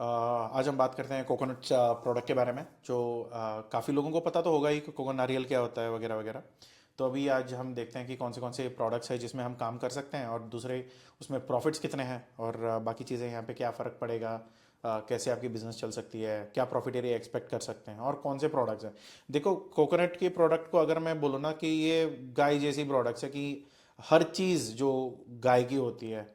आज हम बात करते हैं कोकोनट प्रोडक्ट के बारे में जो काफ़ी लोगों को पता तो होगा ही कि कोकोनट नारियल क्या होता है वगैरह वगैरह। तो अभी आज हम देखते हैं कि कौन से प्रोडक्ट्स हैं जिसमें हम काम कर सकते हैं और दूसरे उसमें प्रॉफिट्स कितने हैं और बाकी चीज़ें यहाँ पे क्या फ़र्क पड़ेगा। कैसे आपकी बिजनेस चल सकती है, क्या प्रॉफिट एरिया एक्सपेक्ट कर सकते हैं और कौन से प्रोडक्ट्स हैं। देखो, कोकोनट के प्रोडक्ट को अगर मैं बोलूँ ना कि ये गाय जैसी प्रोडक्ट्स है कि हर चीज़ जो गाय की होती है,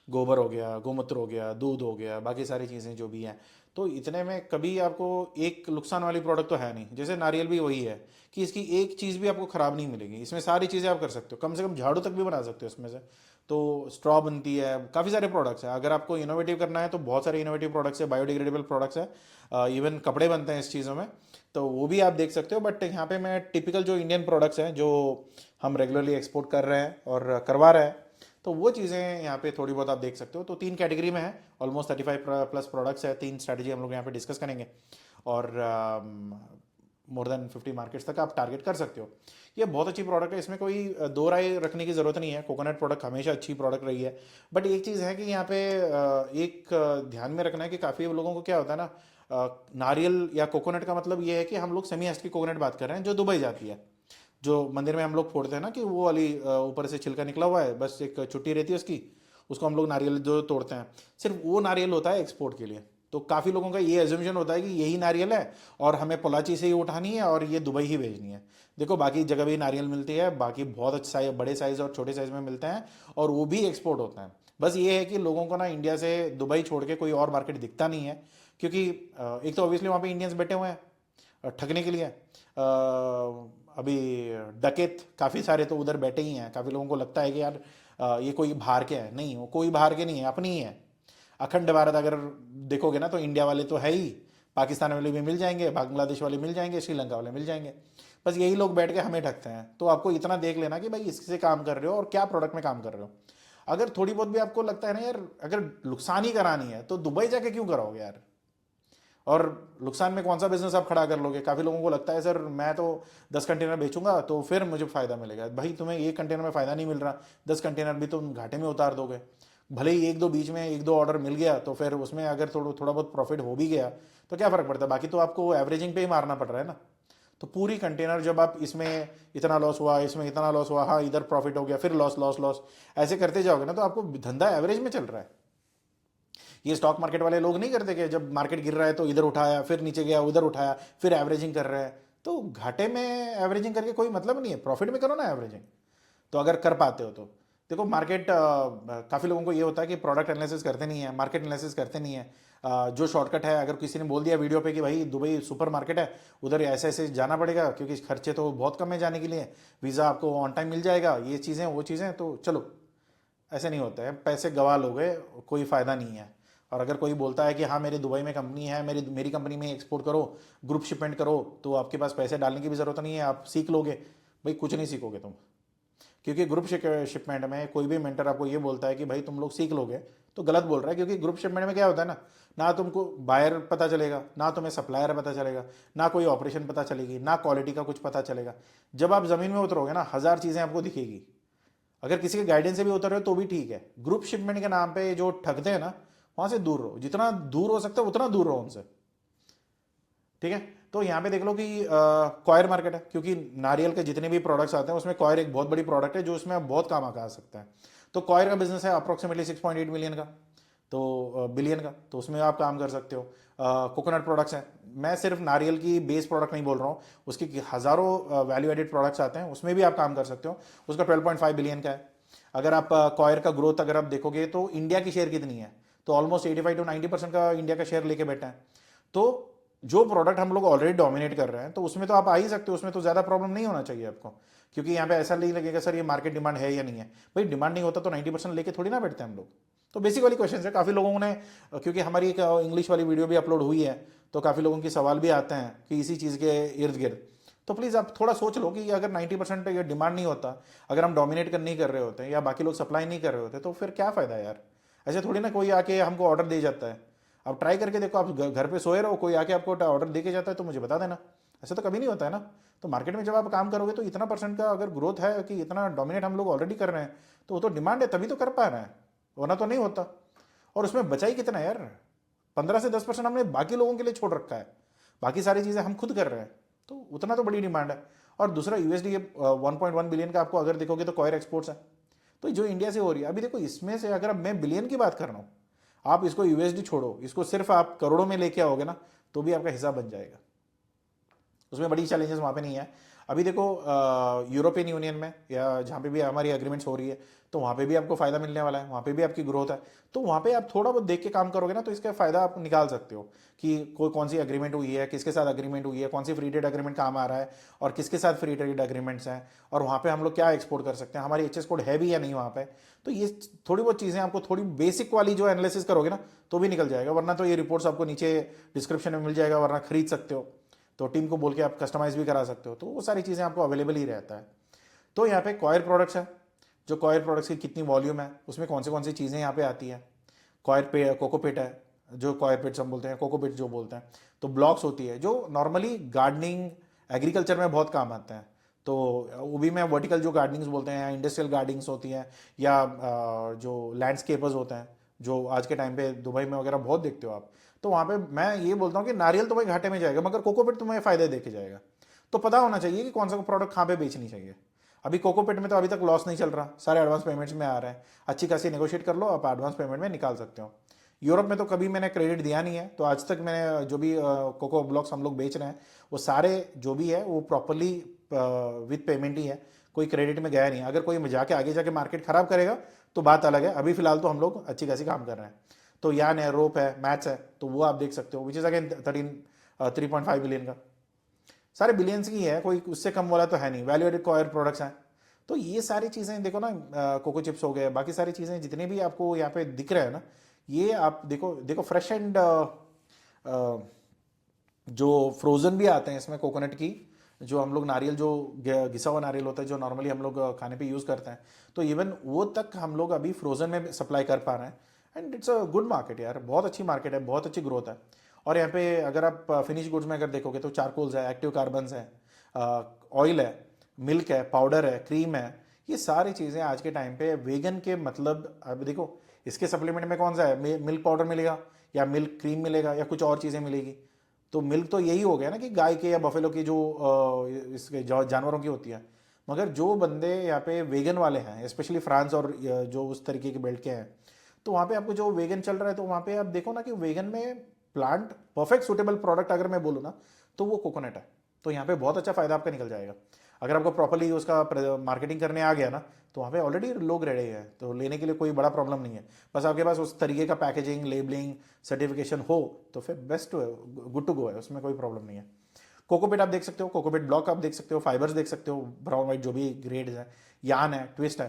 गोबर हो गया, गोमूत्र हो गया, दूध हो गया, बाकी सारी चीज़ें जो भी हैं, तो इतने में कभी आपको एक नुकसान वाली प्रोडक्ट तो है नहीं। जैसे नारियल भी वही है कि इसकी एक चीज़ भी आपको ख़राब नहीं मिलेगी। इसमें सारी चीज़ें आप कर सकते हो, कम से कम झाड़ू तक भी बना सकते हो इसमें से। तो स्ट्रॉ बनती है, काफ़ी सारे प्रोडक्ट्स हैं। अगर आपको इनोवेटिव करना है तो बहुत सारे इनोवेटिव प्रोडक्ट्स है, बायोडिग्रेडेबल प्रोडक्ट्स है, इवन कपड़े बनते हैं इस चीज़ों में। तो वो भी आप देख सकते हो। बट यहाँ पे मैं टिपिकल जो इंडियन प्रोडक्ट्स हैं जो हम रेगुलरली एक्सपोर्ट कर रहे हैं और करवा रहे हैं, तो वो चीज़ें यहाँ पे थोड़ी बहुत आप देख सकते हो। तो तीन कैटेगरी में है, ऑलमोस्ट 35 प्लस प्रोडक्ट्स है। तीन स्ट्रैटेजी हम लोग यहाँ पे डिस्कस करेंगे और मोर देन 50 मार्केट्स तक आप टारगेट कर सकते हो। ये बहुत अच्छी प्रोडक्ट है, इसमें कोई दो राय रखने की ज़रूरत नहीं है। कोकोनट प्रोडक्ट हमेशा अच्छी प्रोडक्ट रही है। बट एक चीज़ है कि यहाँ पे एक ध्यान में रखना है कि काफ़ी लोगों को क्या होता है ना, नारियल या कोकोनट का मतलब ये है कि हम लोग सेमी एस्ड की कोकोनट बात कर रहे हैं जो दुबई जाती है, जो मंदिर में हम लोग फोड़ते हैं ना, कि वो वाली ऊपर से छिलका निकला हुआ है, बस एक चुट्टी रहती है उसकी, उसको हम लोग नारियल जो तोड़ते हैं, सिर्फ वो नारियल होता है एक्सपोर्ट के लिए। तो काफ़ी लोगों का ये एज्यूमशन होता है कि यही नारियल है और हमें पोलाची से ही उठानी है और ये दुबई ही भेजनी है। देखो, बाकी जगह भी नारियल मिलती है, बाकी बहुत अच्छे साइज, बड़े साइज़ और छोटे साइज़ में मिलते हैं और वो भी एक्सपोर्ट होते हैं। बस ये है कि लोगों को ना इंडिया से दुबई छोड़ के कोई और मार्केट दिखता नहीं है, क्योंकि एक तो ऑब्वियसली वहाँ पे इंडियंस बैठे हुए हैं ठगने के लिए। अभी डकैत काफ़ी सारे तो उधर बैठे ही हैं। काफ़ी लोगों को लगता है कि यार ये कोई बाहर के हैं, नहीं, वो कोई बाहर के नहीं है, अपनी ही है। अखंड भारत अगर देखोगे ना तो इंडिया वाले तो है ही, पाकिस्तान वाले भी मिल जाएंगे, बांग्लादेश वाले मिल जाएंगे, श्रीलंका वाले मिल जाएंगे। बस यही लोग बैठ के हमें ठगते हैं। तो आपको इतना देख लेना कि भाई इससे काम कर रहे हो और क्या प्रोडक्ट में काम कर रहे हो। अगर थोड़ी बहुत भी आपको लगता है ना यार, अगर नुकसान ही करानी है तो दुबई जाके क्यों कराओगे यार। और नुकसान में कौन सा बिजनेस आप खड़ा कर लोगे। काफ़ी लोगों को लगता है सर मैं तो 10 कंटेनर बेचूंगा तो फिर मुझे फ़ायदा मिलेगा। भाई तुम्हें एक कंटेनर में फ़ायदा नहीं मिल रहा, 10 कंटेनर भी तुम घाटे में उतार दोगे। भले ही एक दो बीच में एक दो ऑर्डर मिल गया तो फिर उसमें अगर थोड़ा थोड़ा बहुत प्रॉफिट हो भी गया तो क्या फ़र्क पड़ता है, बाकी तो आपको एवरेजिंग पे ही मारना पड़ रहा है ना। तो पूरी कंटेनर जब आप इसमें इतना लॉस हुआ, इसमें इतना लॉस हुआ, हाँ इधर प्रॉफिट हो गया, फिर लॉस लॉस लॉस, ऐसे करते जाओगे ना तो आपको धंधा एवरेज में चल रहा है। ये स्टॉक मार्केट वाले लोग नहीं करते कि जब मार्केट गिर रहा है तो इधर उठाया, फिर नीचे गया उधर उठाया, फिर एवरेजिंग कर रहे हैं। तो घाटे में एवरेजिंग करके कोई मतलब नहीं है, प्रॉफिट में करो ना एवरेजिंग। तो अगर कर पाते हो तो देखो, मार्केट काफ़ी लोगों को ये होता है कि प्रोडक्ट एनालिसिस करते नहीं है, मार्केट एनालिसिस करते नहीं है। जो शॉर्टकट है, अगर किसी ने बोल दिया वीडियो पे कि भाई दुबई सुपर मार्केट है, उधर ऐसे ऐसे जाना पड़ेगा क्योंकि खर्चे तो बहुत कम है जाने के लिए, वीज़ा आपको ऑन टाइम मिल जाएगा, ये चीज़ें वो चीज़ें, तो चलो, ऐसे नहीं होता है। पैसे गवा लोगे, कोई फ़ायदा नहीं है। और अगर कोई बोलता है कि हाँ मेरी दुबई में कंपनी है, मेरी मेरी कंपनी में एक्सपोर्ट करो, ग्रुप शिपमेंट करो, तो आपके पास पैसे डालने की भी ज़रूरत नहीं है, आप सीख लोगे। भाई कुछ नहीं सीखोगे तुम, क्योंकि ग्रुप शिपमेंट में कोई भी मेंटर आपको ये बोलता है कि भाई तुम लोग सीख लोगे, तो गलत बोल रहा है। क्योंकि ग्रुप शिपमेंट में क्या होता है ना, ना तुमको बायर पता चलेगा, ना तुम्हें सप्लायर पता चलेगा, ना कोई ऑपरेशन पता चलेगी, ना क्वालिटी का कुछ पता चलेगा। जब आप ज़मीन में उतरोगे ना, हज़ार चीज़ें आपको दिखेगी। अगर किसी के गाइडेंस से भी उतर रहे हो तो भी ठीक है। ग्रुप शिपमेंट के नाम पे जो ठगते हैं ना, वहां से दूर रहो, जितना दूर हो सकता है उतना दूर रहो उनसे। ठीक है। तो यहाँ पे देख लो कि कॉयर मार्केट है, क्योंकि नारियल के जितने भी प्रोडक्ट्स आते हैं उसमें कॉयर एक बहुत बड़ी प्रोडक्ट है जो उसमें आप बहुत काम आ सकता है। तो कॉयर का बिजनेस है अप्रोक्सीमेटली 6.8 मिलियन का, तो बिलियन का, तो उसमें आप काम कर सकते हो। कोकोनट प्रोडक्ट्स हैं, मैं सिर्फ नारियल की बेस प्रोडक्ट नहीं बोल रहा हूँ, उसकी हज़ारों वैल्यू एडेड प्रोडक्ट्स आते हैं, उसमें भी आप काम कर सकते हो। उसका 12.5 बिलियन का है। अगर आप कॉयर का ग्रोथ अगर आप देखोगे तो इंडिया की शेयर कितनी है, तो ऑलमोस्ट 85 to 90% का इंडिया का शेयर लेके बैठा है। तो जो प्रोडक्ट हम लोग ऑलरेडी डोमिनेट कर रहे हैं तो उसमें तो आप आ ही सकते हो, उसमें तो ज़्यादा प्रॉब्लम नहीं होना चाहिए आपको। क्योंकि यहाँ पे ऐसा नहीं लगेगा सर ये मार्केट डिमांड है या नहीं है। भाई डिमांड नहीं होता तो 90% लेके थोड़ी ना बैठते हैं हम लोग। तो बेसिक वाली क्वेश्चन है। काफ़ी लोगों ने, क्योंकि हमारी एक इंग्लिश वाली वीडियो भी अपलोड हुई है, तो काफ़ी लोगों के सवाल भी आते हैं कि इसी चीज़ के इर्द गिर्द। तो प्लीज़ आप थोड़ा सोच लो कि अगर 90% ये डिमांड नहीं होता, अगर हम डोमिनेट कर नहीं कर रहे होते या बाकी लोग सप्लाई नहीं कर रहे होते, तो फिर क्या फ़ायदा यार। ऐसे थोड़ी ना कोई आके हमको ऑर्डर दे जाता है। आप ट्राई करके देखो, आप घर पे सोए रहो, कोई आके आपको ऑर्डर दे के जाता है तो मुझे बता देना। ऐसे तो कभी नहीं होता है ना। तो मार्केट में जब आप काम करोगे तो इतना परसेंट का अगर ग्रोथ है कि इतना डोमिनेट हम लोग ऑलरेडी कर रहे हैं, तो वो तो डिमांड है तभी तो कर पा रहे हैं, वरना तो नहीं होता। और उसमें बचा ही कितना है यार, 15 से 10% हमने बाकी लोगों के लिए छोड़ रखा है, बाकी सारी चीज़ें हम खुद कर रहे हैं, तो उतना तो बड़ी डिमांड है। और दूसरा यूएसडी 1.1 बिलियन का आपको अगर देखोगे तो कॉयर एक्सपोर्ट्स है, तो जो इंडिया से हो रही है। अभी देखो इसमें से अगर अब मैं बिलियन की बात कर रहा हूँ, आप इसको यूएसडी छोड़ो, इसको सिर्फ आप करोड़ों में लेके आओगे ना, तो भी आपका हिसाब बन जाएगा, उसमें बड़ी चैलेंजेस वहाँ पे नहीं है। अभी देखो यूरोपियन यूनियन में या जहाँ पे भी हमारी एग्रीमेंट्स हो रही है, तो वहाँ पे भी आपको फ़ायदा मिलने वाला है, वहाँ पे भी आपकी ग्रोथ है। तो वहाँ पे आप थोड़ा बहुत देख के काम करोगे ना, तो इसका फ़ायदा आप निकाल सकते हो कि कोई कौन सी एग्रीमेंट हुई है, किसके साथ एग्रीमेंट हुई है, कौन सी फ्री ट्रेड एग्रीमेंट काम आ रहा है और किसके साथ फ्री ट्रेड एग्रीमेंट्स हैं, और वहाँ पे हम लोग क्या एक्सपोर्ट कर सकते हैं, हमारी एच एस कोड है भी या नहीं वहाँ पे। तो ये थोड़ी बहुत चीज़ें आपको थोड़ी बेसिक वाली जो एनालिसिस करोगे ना, तो भी निकल जाएगा। वरना तो ये रिपोर्ट्स आपको नीचे डिस्क्रिप्शन में मिल जाएगा, वरना खरीद सकते हो, तो टीम को बोल के आप कस्टमाइज भी करा सकते हो, तो वो सारी चीज़ें आपको अवेलेबल ही रहता है। तो यहाँ पे कॉयर प्रोडक्ट्स है, जो कॉयर प्रोडक्ट्स की कितनी वॉल्यूम है, उसमें कौन सी चीज़ें यहाँ पे आती हैं। कॉयर पे कोकोपिट है, जो कॉयर पिट्स हम बोलते हैं, कोकोपिट जो बोलते हैं। तो ब्लॉक्स होती है जो नॉर्मली गार्डनिंग एग्रीकल्चर में बहुत काम आते हैं, तो वो भी मैं वर्टिकल जो गार्डनिंग्स बोलते हैं, इंडस्ट्रियल गार्डनिंग्स होती हैं, या जो लैंडस्केपर्स होते हैं, जो आज के टाइम पे दुबई में वगैरह बहुत देखते हो आप। तो वहाँ पे मैं ये बोलता हूँ कि नारियल तो भाई घाटे में जाएगा, मगर कोकोपिट तुम्हें फायदे दे के जाएगा। तो पता होना चाहिए कि कौन सा प्रोडक्ट कहाँ पे बेचनी चाहिए। अभी कोकोपिट में तो अभी तक लॉस नहीं चल रहा, सारे एडवांस पेमेंट्स में आ रहे हैं, अच्छी खासी नेगोशिएट कर लो, आप एडवांस पेमेंट में निकाल सकते हो। यूरोप में तो कभी मैंने क्रेडिट दिया नहीं है, तो आज तक मैंने जो भी कोको ब्लॉक्स हम लोग बेच रहे हैं, वो सारे जो भी है वो प्रॉपरली विथ पेमेंट ही है, कोई क्रेडिट में गया नहीं। अगर कोई जाके आगे जाके मार्केट खराब करेगा तो बात अलग है, अभी फिलहाल तो हम लोग अच्छी खासी काम कर रहे हैं। तो यान है, रोप है, मैथ्स है, तो वो आप देख सकते हो, विच इज़ अगेन 3.5 बिलियन का, सारे बिलियंस की है, कोई उससे कम वाला तो है नहीं। वैल्यू एडेड कॉयर प्रोडक्ट्स हैं। तो ये सारी चीज़ें देखो ना, कोको चिप्स हो गए, बाकी सारी चीज़ें जितने भी आपको यहाँ पे दिख रहे हैं ना, ये आप देखो देखो फ्रेश एंड जो फ्रोज़न भी आते हैं इसमें कोकोनट की, जो हम लोग नारियल जो घिसा हुआ नारियल होता है, जो नॉर्मली हम लोग खाने पे यूज़ करते हैं, तो इवन वो तक हम लोग अभी फ्रोज़न में सप्लाई कर पा रहे हैं। And it's a good market यार, बहुत अच्छी मार्केट है, बहुत अच्छी ग्रोथ है। और यहाँ पे अगर आप फिनिश गुड्स में अगर देखोगे तो चारकोल्स है, एक्टिव कार्बन्स है, ऑयल है, मिल्क है, पाउडर है, क्रीम है, ये सारी चीज़ें आज के टाइम पे वेगन के, मतलब अब देखो इसके सप्लीमेंट में कौन सा है, मिल्क पाउडर मिलेगा या मिल्क क्रीम मिलेगा या कुछ और चीज़ें मिलेगी। तो मिल्क तो यही हो गया ना कि गाय के या बफेलो की जो इसके जानवरों की होती है। मगर जो बंदे यहाँ पे वेगन वाले हैं, स्पेशली फ्रांस और जो उस तरीके के बेल्ट के हैं, तो वहाँ पे आपको जो वेगन चल रहा है, तो वहाँ पे आप देखो ना कि वेगन में प्लांट परफेक्ट सूटेबल प्रोडक्ट अगर मैं बोलूँ ना, तो वो कोकोनट है। तो यहाँ पे बहुत अच्छा फायदा आपका निकल जाएगा। अगर आपको प्रॉपरली उसका मार्केटिंग करने आ गया ना, तो वहाँ पे ऑलरेडी लोग रेडी है, तो लेने के लिए कोई बड़ा प्रॉब्लम नहीं है। बस आपके पास उस तरीके का पैकेजिंग, लेबलिंग, सर्टिफिकेशन हो, तो फिर बेस्ट है, गुड टू गो है, उसमें कोई प्रॉब्लम नहीं है। कोकोपिट आप देख सकते हो, कोकोपिट ब्लॉक आप देख सकते हो, फाइबर्स देख सकते हो, ब्राउन वाइट जो भी ग्रेड्स हैं, यान है, ट्विस्ट है,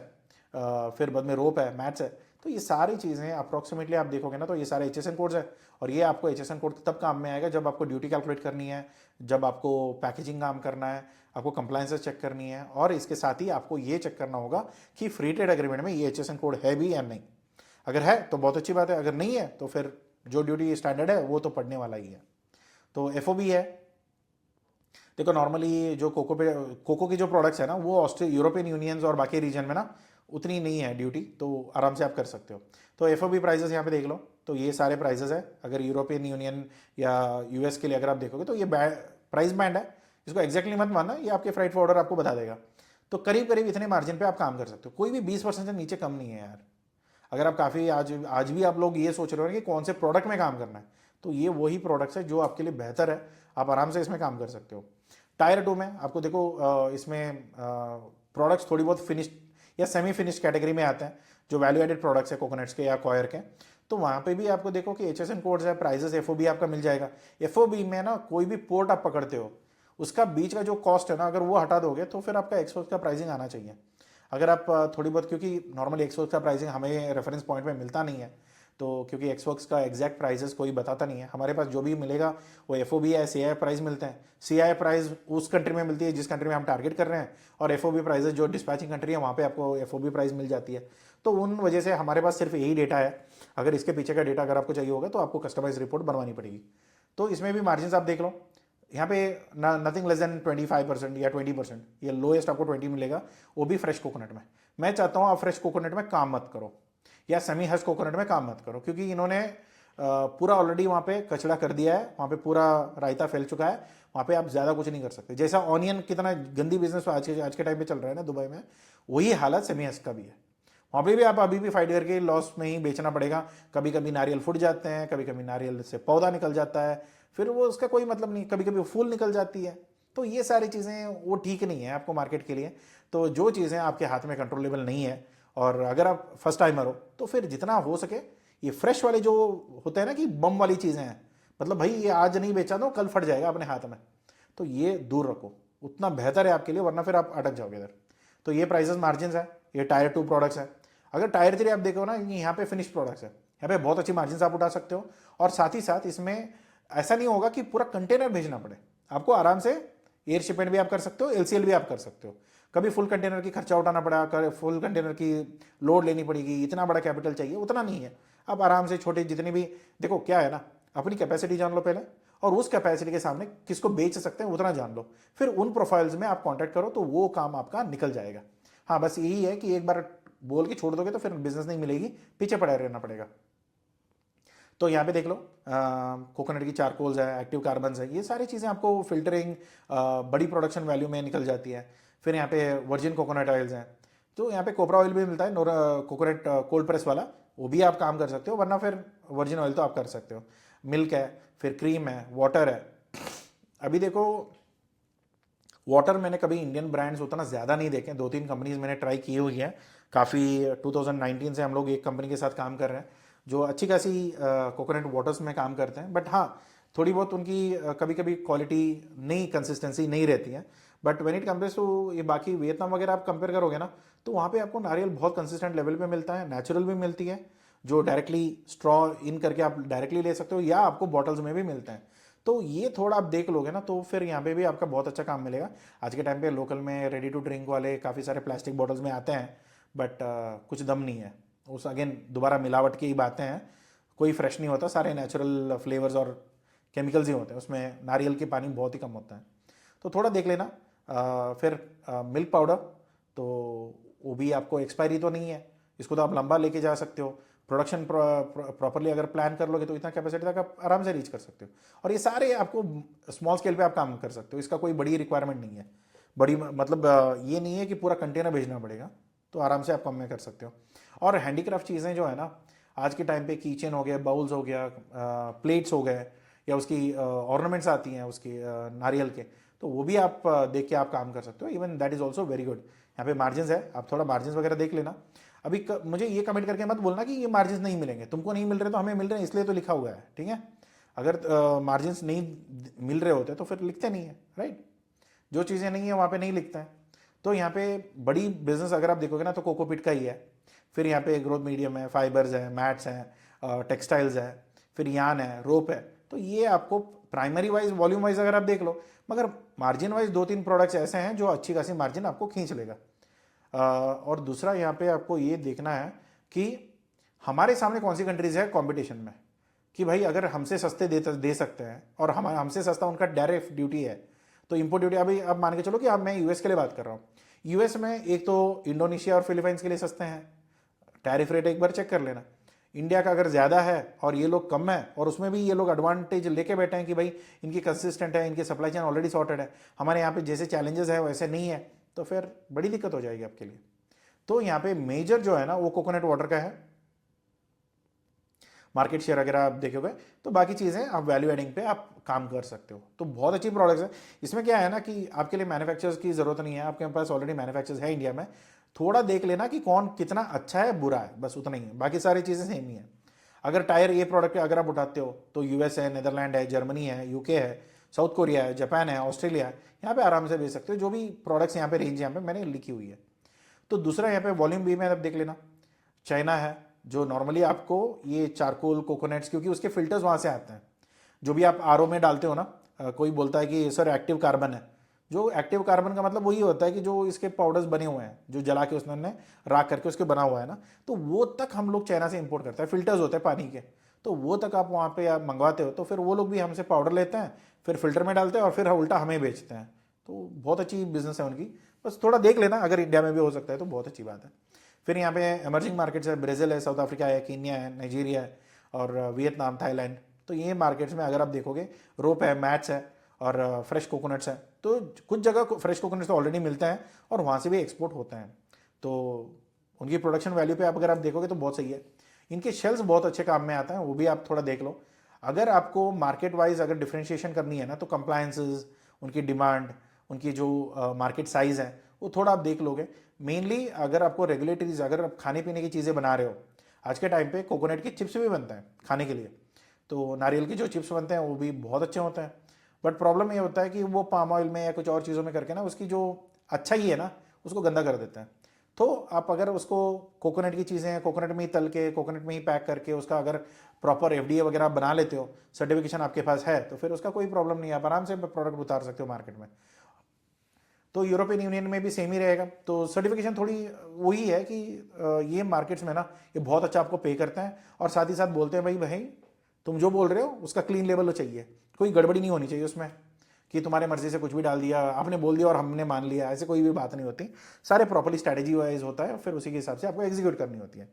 फिर बाद में रोप है, मैट्स है। तो ये सारी चीज़ें अप्रॉक्सीमेटली आप देखोगे ना, तो ये सारे HSN कोड्स है। और ये आपको HSN कोड तब काम में आएगा जब आपको ड्यूटी कैलकुलेट करनी है, जब आपको पैकेजिंग काम करना है, आपको कंप्लायंसेस चेक करनी है, और इसके साथ ही आपको ये चेक करना होगा कि फ्री ट्रेड एग्रीमेंट में ये HSN कोड है भी या नहीं। अगर है तो बहुत अच्छी बात है, अगर नहीं है तो फिर जो ड्यूटी स्टैंडर्ड है वो तो पढ़ने वाला ही है। तो FOB है। देखो नॉर्मली जो कोको की जो प्रोडक्ट्स है ना, वो यूरोपियन यूनियंस और बाकी रीजन में ना उतनी नहीं है ड्यूटी, तो आराम से आप कर सकते हो। तो FOB प्राइजेस यहाँ पे देख लो, तो ये सारे प्राइजेस है। अगर यूरोपियन यूनियन या US के लिए अगर आप देखोगे तो ये प्राइस बैंड है, इसको एग्जैक्टली मत मानना, ये आपके फ्राइट फॉरवर्डर आपको बता देगा। तो करीब करीब इतने मार्जिन पे आप काम कर सकते हो, कोई भी 20% से नीचे कम नहीं है यार। अगर आप काफ़ी आज आज भी आप लोग ये सोच रहे हो कि कौन से प्रोडक्ट में काम करना है, तो ये वही प्रोडक्ट्स है जो आपके लिए बेहतर है, आप आराम से इसमें काम कर सकते हो। टायर 2 में आपको देखो इसमें प्रोडक्ट्स थोड़ी बहुत फिनिश्ड या सेमी फिनिश्ड कैटेगरी में आते हैं, जो वैल्यू एडेड प्रोडक्ट्स है कोकोनट्स के या कॉयर के। तो वहाँ पे भी आपको देखो कि HSN कोड्स है, प्राइजेस FOB आपका मिल जाएगा। FOB में ना कोई भी पोर्ट आप पकड़ते हो, उसका बीच का जो कॉस्ट है ना, अगर वो हटा दोगे तो फिर आपका एक्सपोर्ट का प्राइसिंग आना चाहिए। अगर आप थोड़ी बहुत, क्योंकि नॉर्मली एक्सपोर्ट का प्राइसिंग हमें रेफरेंस पॉइंट में मिलता नहीं है, तो क्योंकि एक्सवर्क्स का एग्जैक्ट प्राइजेस कोई बताता नहीं है, हमारे पास जो भी मिलेगा वो FOB या CI प्राइस मिलते हैं। CI प्राइस उस कंट्री में मिलती है जिस कंट्री में हम टारगेट कर रहे हैं, और FOB प्राइजेस जो डिस्पैचिंग कंट्री है वहाँ पे आपको FOB प्राइस मिल जाती है। तो उन वजह से हमारे पास सिर्फ यही डेटा है। अगर इसके पीछे का डेटा अगर आपको चाहिए होगा तो आपको कस्टमाइज रिपोर्ट बनवानी पड़ेगी। तो इसमें भी मार्जिन आप देख लो, यहाँ पे नथिंग लेस देन 25% या 20%, ये लोएस्ट आपको 20 मिलेगा, वो भी फ्रेश कोकोनट में। मैं चाहता हूँ आप फ्रेश कोकोनट में काम मत करो या सेमी हश कोकोनट में काम मत करो, क्योंकि इन्होंने पूरा ऑलरेडी वहाँ पे कचड़ा कर दिया है, वहाँ पे पूरा रायता फैल चुका है, वहाँ पे आप ज़्यादा कुछ नहीं कर सकते। जैसा ऑनियन कितना गंदी बिजनेस आज के टाइम पे चल रहा है ना दुबई में, वही हालत सेमीएस का भी है। वहाँ पे भी आप अभी भी फाइट करके लॉस में ही बेचना पड़ेगा। कभी कभी नारियल फूट जाते हैं, कभी कभी नारियल से पौधा निकल जाता है, फिर वो उसका कोई मतलब नहीं, कभी कभी फूल निकल जाती है। तो ये सारी चीज़ें वो ठीक नहीं है आपको मार्केट के लिए। तो जो चीज़ें आपके हाथ में कंट्रोलेबल नहीं है, और अगर आप फर्स्ट टाइमर हो तो फिर जितना हो सके ये फ्रेश वाले जो होते हैं ना कि बम वाली चीज़ें हैं, मतलब भाई ये आज नहीं बेचा तो कल फट जाएगा अपने हाथ में, तो ये दूर रखो, उतना बेहतर है आपके लिए, वरना फिर आप अटक जाओगे इधर। तो ये प्राइसेस मार्जिन है, ये टायर 2 प्रोडक्ट्स है। अगर टायर 3 आप देखो ना, यहाँ पे फिनिश प्रोडक्ट्स है, यहाँ पे बहुत अच्छी मार्जिन आप उठा सकते हो। और साथ ही साथ इसमें ऐसा नहीं होगा कि पूरा कंटेनर भेजना पड़े, आपको आराम से एयर शिपमेंट भी आप कर सकते हो, एलसीएल भी आप कर सकते हो। कभी फुल कंटेनर की खर्चा उठाना पड़ा, फुल कंटेनर की लोड लेनी पड़ेगी, इतना बड़ा कैपिटल चाहिए, उतना नहीं है। आप आराम से छोटे जितनी भी, देखो क्या है ना, अपनी कैपेसिटी जान लो पहले, और उस कैपेसिटी के सामने किसको बेच सकते हैं उतना जान लो, फिर उन प्रोफाइल्स में आप कांटेक्ट करो तो वो काम आपका निकल जाएगा। हाँ बस यही है कि एक बार बोल के छोड़ दोगे तो फिर बिजनेस नहीं मिलेगी, पीछे पड़े रहना पड़ेगा। तो यहाँ पे देख लो, कोकोनट की चारकोल्स है, एक्टिव कार्बन्स है, ये सारी चीज़ें आपको फिल्टरिंग बड़ी प्रोडक्शन वैल्यू में निकल जाती है। फिर यहाँ पे वर्जिन कोकोनट ऑयल्स हैं, तो यहाँ पे कोपरा ऑयल भी मिलता है, नोरा कोकोनट कोल्ड प्रेस वाला, वो भी आप काम कर सकते हो, वरना फिर वर्जिन ऑयल तो आप कर सकते हो। मिल्क है, फिर क्रीम है, वाटर है। अभी देखो वाटर मैंने कभी इंडियन ब्रांड्स उतना ज़्यादा नहीं देखे, 2-3 कंपनीज मैंने ट्राई की हुई है काफ़ी। 2019 से हम लोग एक कंपनी के साथ काम कर रहे हैं जो अच्छी खासी कोकोनट वाटर्स में काम करते हैं, बट हाँ थोड़ी बहुत उनकी कभी कभी क्वालिटी नहीं, कंसिस्टेंसी नहीं रहती है। बट व्हेन इट कम्पेयर्स टू ये बाकी वियतनाम वगैरह आप कंपेयर करोगे ना, तो वहाँ पे आपको नारियल बहुत कंसिस्टेंट लेवल पे मिलता है, नेचुरल भी मिलती है, जो डायरेक्टली स्ट्रॉ इन करके आप डायरेक्टली ले सकते हो, या आपको बॉटल्स में भी मिलते हैं। तो ये थोड़ा आप देख लोगे ना तो फिर यहाँ पे भी आपका बहुत अच्छा काम मिलेगा। आज के टाइम पे लोकल में रेडी टू ड्रिंक वाले काफ़ी सारे प्लास्टिक बॉटल्स में आते हैं, बट कुछ दम नहीं है उस, अगेन दोबारा मिलावट की बातें हैं, कोई फ्रेश नहीं होता, सारे नेचुरल फ्लेवर्स और केमिकल्स ही होते हैं उसमें, नारियल के पानी बहुत ही कम होता है। तो थोड़ा देख लेना। फिर मिल्क पाउडर, तो वो भी आपको एक्सपायरी तो नहीं है, इसको तो आप लंबा लेके जा सकते हो। प्रोडक्शन प्रॉपरली अगर प्लान कर लोगे तो इतना कैपेसिटी तक आप आराम से रीच कर सकते हो। और ये सारे आपको स्मॉल स्केल पे आप काम कर सकते हो, इसका कोई बड़ी रिक्वायरमेंट नहीं है, बड़ी मतलब ये नहीं है कि पूरा कंटेनर भेजना पड़ेगा, तो आराम से आप कम में कर सकते हो। और हैंडीक्राफ्ट चीज़ें जो है ना, आज के टाइम पे किचन हो गया, बाउल्स हो गया, प्लेट्स हो गए, या उसकी ऑर्नामेंट्स आती हैं उसकी नारियल के, तो वो भी आप देख के आप काम कर सकते हो। Even that is also very good. यहाँ पे मार्जिन है, आप थोड़ा मार्जिन वगैरह देख लेना। अभी मुझे ये कमेंट करके मत बोलना कि ये मार्जिन नहीं मिलेंगे, तुमको नहीं मिल रहे तो हमें मिल रहे हैं इसलिए तो लिखा हुआ है, ठीक है। अगर मार्जिन नहीं मिल रहे होते तो फिर लिखते नहीं है, राइट। जो चीज़ें नहीं है वहाँ पे नहीं लिखता है। तो यहाँ पे बड़ी बिजनेस अगर आप देखोगे ना तो कोकोपीट का ही है, फिर यहाँ पे ग्रोथ मीडियम है, फाइबर्स है, मैट्स हैं, टेक्सटाइल्स है, फिर यान है, रोप है। तो ये आपको प्राइमरी वाइज वॉल्यूम वाइज अगर आप देख लो, मगर मार्जिन वाइज 2-3 प्रोडक्ट्स ऐसे हैं जो अच्छी खासी मार्जिन आपको खींच लेगा। और दूसरा यहाँ पे आपको ये देखना है कि हमारे सामने कौन सी कंट्रीज है कंपटीशन में, कि भाई अगर हमसे सस्ते दे सकते हैं और हमसे सस्ता उनका डायरेक्ट ड्यूटी है, तो इंपोर्ट ड्यूटी अभी अब मान के चलो कि अब मैं यूएस के लिए बात कर रहा हूँ, यूएस में एक तो इंडोनेशिया और फिलीपाइंस के लिए सस्ते हैं, टैरिफ रेट एक बार चेक कर लेना। इंडिया का अगर ज़्यादा है और ये लोग कम है, और उसमें भी ये लोग एडवांटेज लेके बैठे हैं कि भाई इनकी कंसिस्टेंट है, इनकी सप्लाई चेन ऑलरेडी सॉर्टेड है, हमारे यहाँ पे जैसे चैलेंजेस है वैसे नहीं है, तो फिर बड़ी दिक्कत हो जाएगी आपके लिए। तो यहाँ पे मेजर जो है ना वो कोकोनट वाटर का है, मार्केट शेयर अगर आप देखोगे, तो बाकी चीज़ें आप वैल्यू एडिंग पे आप काम कर सकते हो। तो बहुत अच्छी प्रोडक्ट्स है। इसमें क्या है ना कि आपके लिए मैन्युफैक्चरर्स की ज़रूरत नहीं है, आपके पास ऑलरेडी मैन्युफैक्चरर्स है इंडिया में। थोड़ा देख लेना कि कौन कितना अच्छा है बुरा है, बस उतना ही है, बाकी सारी चीज़ें सेम ही है। अगर टायर ए प्रोडक्ट अगर आप उठाते हो तो यूएस है, नीदरलैंड है, जर्मनी है, यूके है, साउथ कोरिया है, जापान है, ऑस्ट्रेलिया है, यहाँ पे आराम से बेच सकते हो। जो भी प्रोडक्ट्स यहाँ पे रेंज यहाँ पे मैंने लिखी हुई है। तो दूसरा यहाँ पे वॉल्यूम बी में आप देख लेना, चाइना है, जो नॉर्मली आपको ये चारकोल कोकोनट्स, क्योंकि उसके फिल्टर्स वहाँ से आते हैं, जो भी आप आरओ में डालते हो ना, कोई बोलता है कि सर एक्टिव कार्बन है, जो एक्टिव कार्बन का मतलब वही होता है कि जो इसके पाउडर्स बने हुए हैं, जो जला के उसने राख करके उसके बना हुआ है ना, तो वो तक हम लोग चाइना से इंपोर्ट करते हैं, फिल्टर्स होते हैं पानी के, तो वो तक आप वहाँ पे आप मंगवाते हो, तो फिर वो लोग भी हमसे पाउडर लेते हैं, फिर फिल्टर में डालते हैं और फिर उल्टा हमें बेचते हैं। तो बहुत अच्छी बिजनेस है उनकी, बस थोड़ा देख लेना, अगर इंडिया में भी हो सकता है तो बहुत अच्छी बात है। फिर यहाँ पे एमर्जिंग मार्केट्स है, ब्राज़ील है, साउथ अफ्रीका है, कीनिया है, नाइजीरिया है, और वियतनाम, थाईलैंड। तो ये मार्केट्स में अगर आप देखोगे रोप है, मैट्स है और फ्रेश कोकोनट्स हैं, तो कुछ जगह फ्रेश कोकोनट्स तो ऑलरेडी मिलते हैं और वहाँ से भी एक्सपोर्ट होते हैं। तो उनकी प्रोडक्शन वैल्यू पे आप अगर आप देखोगे तो बहुत सही है। इनके शेल्स बहुत अच्छे काम में आते हैं, वो भी आप थोड़ा देख लो। अगर आपको मार्केट वाइज अगर डिफ्रेंशिएशन करनी है ना, तो कंप्लायंसेस, उनकी डिमांड, उनकी जो मार्केट साइज़ है वो थोड़ा आप देख लोगे। मेनली अगर आपको रेगुलेटरीज, अगर आप खाने पीने की चीज़ें बना रहे हो, आज के टाइम पे कोकोनट के चिप्स भी बनते हैं खाने के लिए। तो नारियल के जो चिप्स बनते हैं वो भी बहुत अच्छे होते हैं। बट प्रॉब्लम ये होता है कि वो पाम ऑयल में या कुछ और चीज़ों में करके ना उसकी जो अच्छा ही है ना उसको गंदा कर देते हैं। तो आप अगर उसको कोकोनट की चीज़ें कोकोनट में ही तल के, कोकोनट में ही पैक करके उसका अगर प्रॉपर एफडीए वगैरह आप बना लेते हो, सर्टिफिकेशन आपके पास है, तो फिर उसका कोई प्रॉब्लम नहीं है, आप आराम से प्रोडक्ट उतार सकते हो मार्केट में। तो यूरोपियन यूनियन में भी सेम ही रहेगा। तो सर्टिफिकेशन थोड़ी वही है कि ये मार्केट्स में ना ये बहुत अच्छा आपको पे करते हैं और साथ ही साथ बोलते हैं भाई भाई तुम जो बोल रहे हो उसका क्लीन लेवल हो चाहिए, कोई गड़बड़ी नहीं होनी चाहिए उसमें कि तुम्हारे मर्जी से कुछ भी डाल दिया, आपने बोल दिया और हमने मान लिया, ऐसे कोई भी बात नहीं होती। सारे प्रॉपर्ली स्ट्रैटेजी वाइज होता है, फिर उसी के हिसाब से आपको एग्जीक्यूट करनी होती है।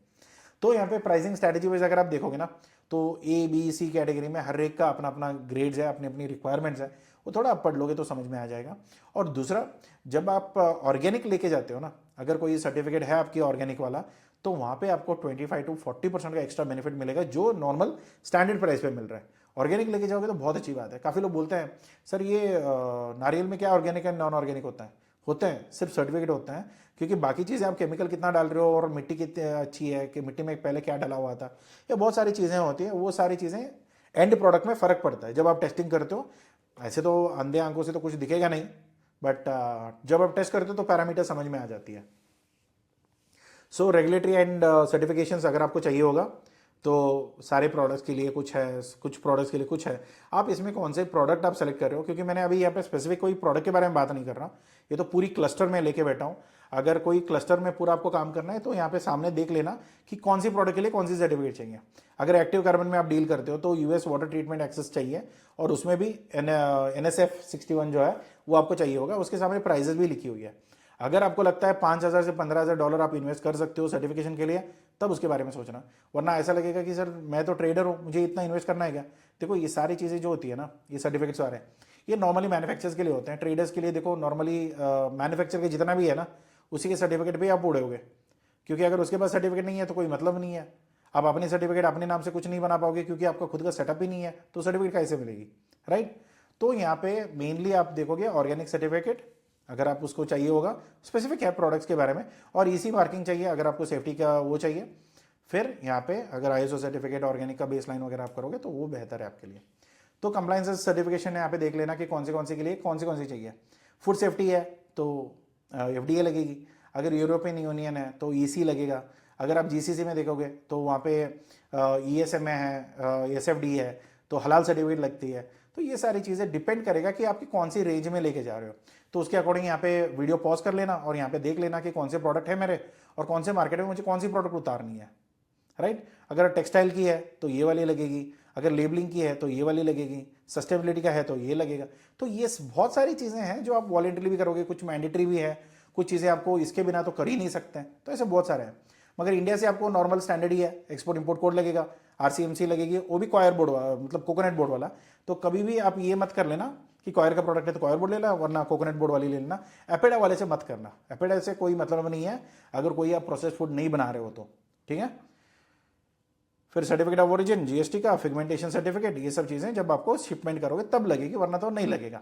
तो यहाँ पे प्राइसिंग स्ट्रैटेजी वाइज अगर आप देखोगे ना, तो ए बी सी कैटेगरी में हर एक का अपना अपना ग्रेड्स है, अपनी अपनी रिक्वायरमेंट्स है, वो थोड़ा आप पढ़ लोगे तो समझ में आ जाएगा। और दूसरा, जब आप ऑर्गेनिक लेके जाते हो ना, अगर कोई सर्टिफिकेट है आपकी ऑर्गेनिक वाला, तो वहाँ पे आपको 25 to 40% का एक्स्ट्रा बेनिफिट मिलेगा जो नॉर्मल स्टैंडर्ड प्राइस पे मिल रहा है। ऑर्गेनिक लेके जाओगे तो बहुत अच्छी बात है। काफ़ी लोग बोलते हैं सर ये नारियल में क्या ऑर्गेनिक है नॉन ऑर्गेनिक होता है? होते हैं, सिर्फ सर्टिफिकेट होते हैं, क्योंकि बाकी चीज़ें आप केमिकल कितना डाल रहे हो और मिट्टी कितनी अच्छी है कि मिट्टी में पहले क्या डाला हुआ था, ये बहुत सारी चीज़ें होती हैं। वो सारी चीज़ें एंड प्रोडक्ट में फ़र्क पड़ता है जब आप टेस्टिंग करते हो। ऐसे तो अंधे आंखों से तो कुछ दिखेगा नहीं, बट जब आप टेस्ट करते हो तो पैरामीटर समझ में आ जाती है। सो रेगुलेटरी एंड सर्टिफिकेशंस अगर आपको चाहिए होगा तो सारे प्रोडक्ट्स के लिए कुछ है, कुछ प्रोडक्ट्स के लिए कुछ है। आप इसमें कौन से प्रोडक्ट आप सेलेक्ट कर रहे हो, क्योंकि मैंने अभी यहाँ पे स्पेसिफिक कोई प्रोडक्ट के बारे में बात नहीं कर रहा, ये तो पूरी क्लस्टर में लेके बैठा हूँ। अगर कोई क्लस्टर में पूरा आपको काम करना है तो यहाँ पे सामने देख लेना कि कौन सी प्रोडक्ट के लिए कौन सी सर्टिफिकेट चाहिए। अगर एक्टिव कार्बन में आप डील करते हो तो यूएस वाटर ट्रीटमेंट एक्सेस चाहिए और उसमें भी NSF 61 जो है वो आपको चाहिए होगा, उसके सामने प्राइजेस भी लिखी हुई है। अगर आपको लगता है $5,000 से $15,000 आप इन्वेस्ट कर सकते हो सर्टिफिकेशन के लिए, तब उसके बारे में सोचना। वरना ऐसा लगेगा कि सर मैं तो ट्रेडर हूँ, मुझे इतना इन्वेस्ट करना है क्या? देखो ये सारी चीज़ें जो होती है ना, ये सर्टिफिकेट्स आ रहे हैं, ये नॉर्मली मैन्युफैक्चरर्स के लिए होते हैं। ट्रेडर्स के लिए देखो नॉर्मली मैन्युफैक्चर के जितना भी है ना उसी के सर्टिफिकेट पे आप उड़ोगे, क्योंकि अगर उसके पास सर्टिफिकेट नहीं है तो कोई मतलब नहीं है। आप अपनी सर्टिफिकेट अपने नाम से कुछ नहीं बना पाओगे क्योंकि आपका खुद का सेटअप ही नहीं है, तो सर्टिफिकेट कैसे मिलेगी, राइट? तो यहाँ पे मेनली आप देखोगे ऑर्गेनिक सर्टिफिकेट अगर आप उसको चाहिए होगा, स्पेसिफिक है प्रोडक्ट्स के बारे में, और ईसी मार्किंग चाहिए अगर आपको सेफ्टी का वो चाहिए। फिर यहाँ पे अगर ISO सर्टिफिकेट ऑर्गेनिक का बेसलाइन वगैरह आप करोगे तो वो बेहतर है आपके लिए। तो कंप्लायंस सर्टिफिकेशन यहाँ पे देख लेना कि कौन से के लिए कौन सी चाहिए। फूड सेफ्टी है तो FDA लगेगी, अगर यूरोपियन यूनियन है तो EC लगेगा, अगर आप GCC में देखोगे तो वहाँ पे ESMA है, SFD है, तो हलाल सर्टिफिकेट लगती है। तो ये सारी चीज़ें डिपेंड करेगा कि आपकी कौन सी रेंज में लेके जा रहे हो, तो उसके अकॉर्डिंग यहाँ पे वीडियो पॉज कर लेना और यहाँ पे देख लेना कि कौन से प्रोडक्ट है मेरे और कौन से मार्केट में मुझे कौन सी प्रोडक्ट उतारनी है, राइट? अगर टेक्सटाइल की है तो ये वाली लगेगी, अगर लेबलिंग की है तो ये वाली लगेगी, सस्टेनेबिलिटी का है तो ये लगेगा। तो ये बहुत सारी चीज़ें हैं जो आप वॉलेंटरी भी करोगे, कुछ मैंडेटरी भी है, कुछ चीज़ें आपको इसके बिना तो कर ही नहीं सकते हैं। तो ऐसे बहुत सारे हैं, मगर इंडिया से आपको नॉर्मल स्टैंडर्ड ही है, एक्सपोर्ट इंपोर्ट कोड लगेगा, RCMC लगेगी, वो भी कॉयर बोर्ड मतलब कोकोनट बोर्ड वाला। तो कभी भी आप ये मत कर लेना कि कॉयर का प्रोडक्ट है तो कॉयर बोर्ड ले लेना, वरना कोकोनट बोर्ड वाली ले लेना। एपेडा वाले से मत करना, एपेडा से कोई मतलब नहीं है अगर कोई आप प्रोसेस फूड नहीं बना रहे हो तो, ठीक है? फिर सर्टिफिकेट ऑफ ओरिजिन, GST का, फिगमेंटेशन सर्टिफिकेट, ये सब चीज़ें जब आपको शिपमेंट करोगे तब लगेगी, वरना तो नहीं लगेगा।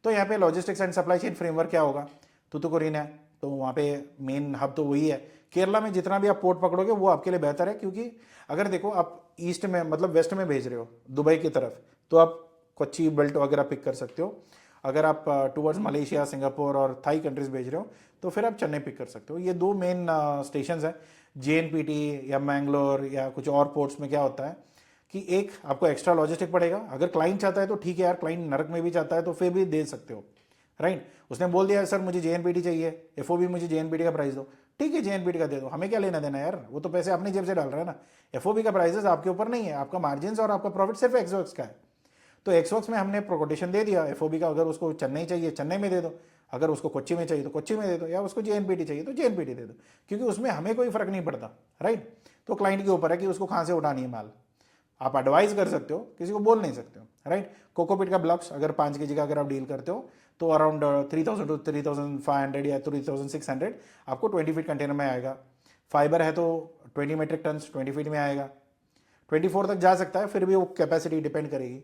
तो यहाँ पे logistics and supply chain framework क्या होगा, तूतुकुड़ीन है, तो वहाँ पे मेन हब तो वही है। केरला में जितना भी आप पोर्ट पकड़ोगे वो आपके लिए बेहतर है, क्योंकि अगर देखो आप ईस्ट में मतलब वेस्ट में भेज रहे हो दुबई की तरफ, तो आप कोच्चि बेल्ट वगैरह पिक कर सकते हो। अगर आप टूवर्ड्स मलेशिया, सिंगापुर और थाई कंट्रीज भेज रहे हो तो फिर आप चेन्नई पिक कर सकते हो। ये दो मेन स्टेशन है। JNPT या मैंगलोर या कुछ और पोर्ट्स में क्या होता है कि एक आपको एक्स्ट्रा लॉजिस्टिक पड़ेगा। अगर क्लाइंट चाहता है तो ठीक है यार, क्लाइंट नरक में भी चाहता है तो फिर भी दे सकते हो, राइट? उसने बोल दिया सर मुझे JNPT चाहिए, FOB मुझे JNPT का प्राइस दो, ठीक है JNPT का दे दो, हमें क्या लेना देना यार, वो तो पैसे अपनी जेब से डाल रहा है ना। FOB का प्राइसेस आपके ऊपर नहीं है, आपका मार्जिन और आपका प्रॉफिट सिर्फ एक्सवर्क्स का है। तो एक्सवर्क्स में हमने कोटेशन दे दिया, FOB का अगर उसको चेन्नई चाहिए चेन्नई में दे दो, अगर उसको कोच्चि में चाहिए तो कोच्चि में दे दो, या उसको JNPT चाहिए तो JNPT दे दो, क्योंकि उसमें हमें कोई फर्क नहीं पड़ता, राइट? तो क्लाइंट के ऊपर है कि उसको कहाँ से उठानी है माल। आप एडवाइस कर सकते हो, किसी को बोल नहीं सकते हो, राइट। कोकोपीट का ब्लॉक्स अगर 5 kg का अगर आप डील करते हो तो अराउंड 3000 टू 3500 या 3600 आपको 20 फीट कंटेनर में आएगा। फाइबर है तो 20 मेट्रिक टन 20 फीट में आएगा, 24 तक जा सकता है, फिर भी वो कैपेसिटी डिपेंड करेगी।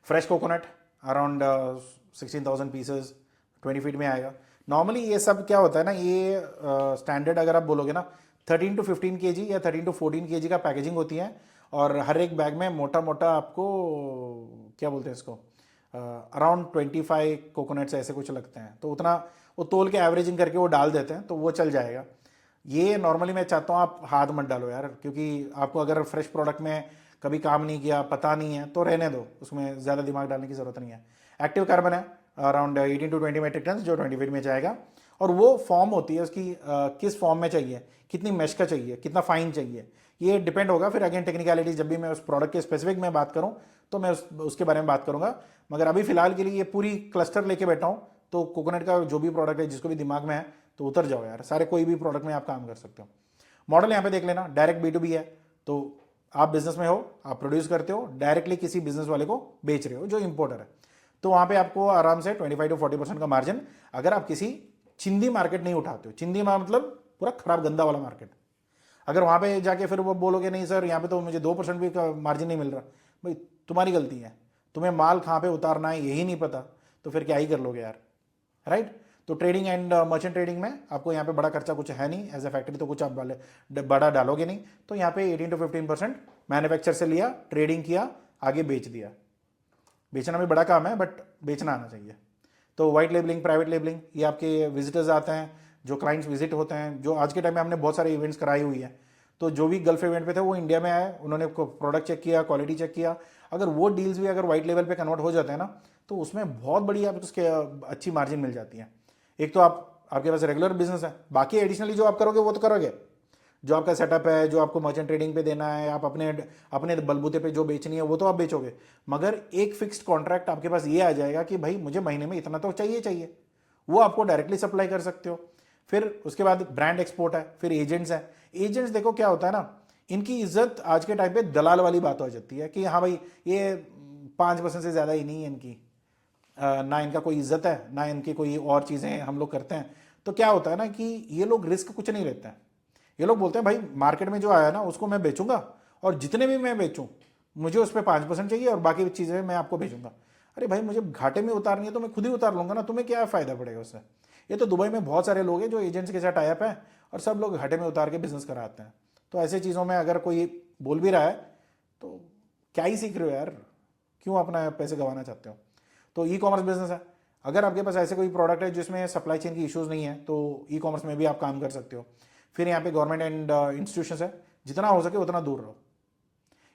Fresh coconut around 16,000 pieces 20 feet में आएगा। नॉर्मली ये सब क्या होता है ना, ये स्टैंडर्ड अगर आप बोलोगे ना 13 टू 15 kg या 13 टू 14 kg का पैकेजिंग होती है, और हर एक बैग में मोटा मोटा आपको क्या बोलते हैं इसको, अराउंड 25 कोकोनट्स ऐसे कुछ लगते हैं, तो उतना वो तोल के एवरेजिंग करके वो डाल देते हैं, तो वो चल जाएगा। ये नॉर्मली मैं चाहता हूँ आप हाथ मत डालो यार, क्योंकि आपको अगर फ्रेश प्रोडक्ट में कभी काम नहीं किया, पता नहीं है, तो रहने दो, उसमें ज़्यादा दिमाग डालने की ज़रूरत नहीं है। एक्टिव कार्बन है अराउंड 18 टू 20 मेट्रिक टन जो 20 फीट में जाएगा, और वो फॉर्म होती है उसकी किस फॉर्म में चाहिए, कितनी मेश का चाहिए, कितना फाइन चाहिए, ये डिपेंड होगा। फिर अगेन टेक्निकलिटीज जब भी मैं उस प्रोडक्ट के स्पेसिफिक में बात करूं तो मैं उसके बारे में बात करूंगा, मगर अभी फिलहाल के लिए ये पूरी क्लस्टर लेके बैठा हूं। तो कोकोनट का जो भी प्रोडक्ट है जिसको भी दिमाग में है तो उतर जाओ यार, सारे कोई भी प्रोडक्ट में आप काम कर सकते हो। मॉडल यहाँ पे देख लेना, डायरेक्ट B2B है, तो आप बिजनेस में हो, आप प्रोड्यूस करते हो, डायरेक्टली किसी बिजनेस वाले को बेच रहे हो जो इंपोर्टर है, तो वहां पे आपको आराम से 25 टू 40% का मार्जिन, अगर आप किसी चिंदी मार्केट नहीं उठाते हो, चिंदी मतलब पूरा खराब गंदा वाला मार्केट, अगर वहां पे जाके फिर वो बोलोगे नहीं सर यहाँ पे तो मुझे 2% भी का मार्जिन नहीं मिल रहा, भाई तुम्हारी गलती है, तुम्हें माल कहाँ पे उतारना है यही नहीं पता, तो फिर क्या ही कर लोगे यार, राइट। तो ट्रेडिंग एंड मर्चेंट ट्रेडिंग में आपको यहाँ पे बड़ा खर्चा कुछ है नहीं, एज ए फैक्ट्री तो कुछ आप बड़ा डालोगे नहीं, तो यहाँ पे 18 टू 15% मैन्युफैक्चर से लिया, ट्रेडिंग किया, आगे बेच दिया। बेचना भी बड़ा काम है बट बेचना आना चाहिए। तो वाइट लेबलिंग, प्राइवेट लेबलिंग, ये आपके विजिटर्स आते हैं, जो क्लाइंट्स विजिट होते हैं, जो आज के टाइम में हमने बहुत सारे इवेंट्स कराई हुई है, तो जो भी गल्फ इवेंट पे थे वो इंडिया में आए, उन्होंने प्रोडक्ट चेक किया, क्वालिटी चेक किया, अगर वो डील्स भी अगर वाइट लेवल पे कन्वर्ट हो जाते हैं ना, तो उसमें बहुत बड़ी आप उसके अच्छी मार्जिन मिल जाती है। एक तो आपके पास रेगुलर बिजनेस है, बाकी एडिशनली जो आप करोगे वो तो करोगे, जो आपका सेटअप है, जो आपको मर्चेंट ट्रेडिंग पे देना है, आप अपने बलबूते पे जो बेचनी है वो तो आप बेचोगे, मगर एक फिक्स्ड कॉन्ट्रैक्ट आपके पास ये आ जाएगा कि भाई मुझे महीने में इतना तो चाहिए, वो आपको डायरेक्टली सप्लाई कर सकते हो। फिर उसके बाद ब्रांड एक्सपोर्ट है, फिर एजेंट्स है। एजेंट्स देखो क्या होता है ना, इनकी इज्जत आज के टाइम पे दलाल वाली बात हो जाती है कि हाँ भाई ये 5% से ज़्यादा ही नहीं है इनकी, ना इनका कोई इज्जत है, ना इनकी कोई और चीज़ें हम लोग करते हैं। तो क्या होता है ना कि ये लोग रिस्क कुछ नहीं लेते हैं, ये लोग बोलते हैं भाई मार्केट में जो आया ना उसको मैं बेचूंगा, और जितने भी मैं बेचूं मुझे उस पर 5% चाहिए और बाकी चीज़ें मैं आपको भेजूंगा। अरे भाई मुझे घाटे में उतारनी है तो मैं खुद ही उतार लूंगा ना, तुम्हें क्या फ़ायदा पड़ेगा उससे। ये तो दुबई में बहुत सारे लोग हैं जो एजेंट्स के साथ टाइप है और सब लोग घाटे में उतार के बिजनेस कराते हैं। तो ऐसे चीज़ों में अगर कोई बोल भी रहा है तो क्या ही सीख रहे हो यार, क्यों अपना पैसे गंवाना चाहते हो। तो ई कॉमर्स बिजनेस है, अगर आपके पास ऐसे कोई प्रोडक्ट है जिसमें सप्लाई चेन की इश्यूज नहीं है तो ई कॉमर्स में भी आप काम कर सकते हो। फिर यहाँ पे गवर्नमेंट एंड इंस्टीट्यूशन है, जितना हो सके उतना दूर रहो।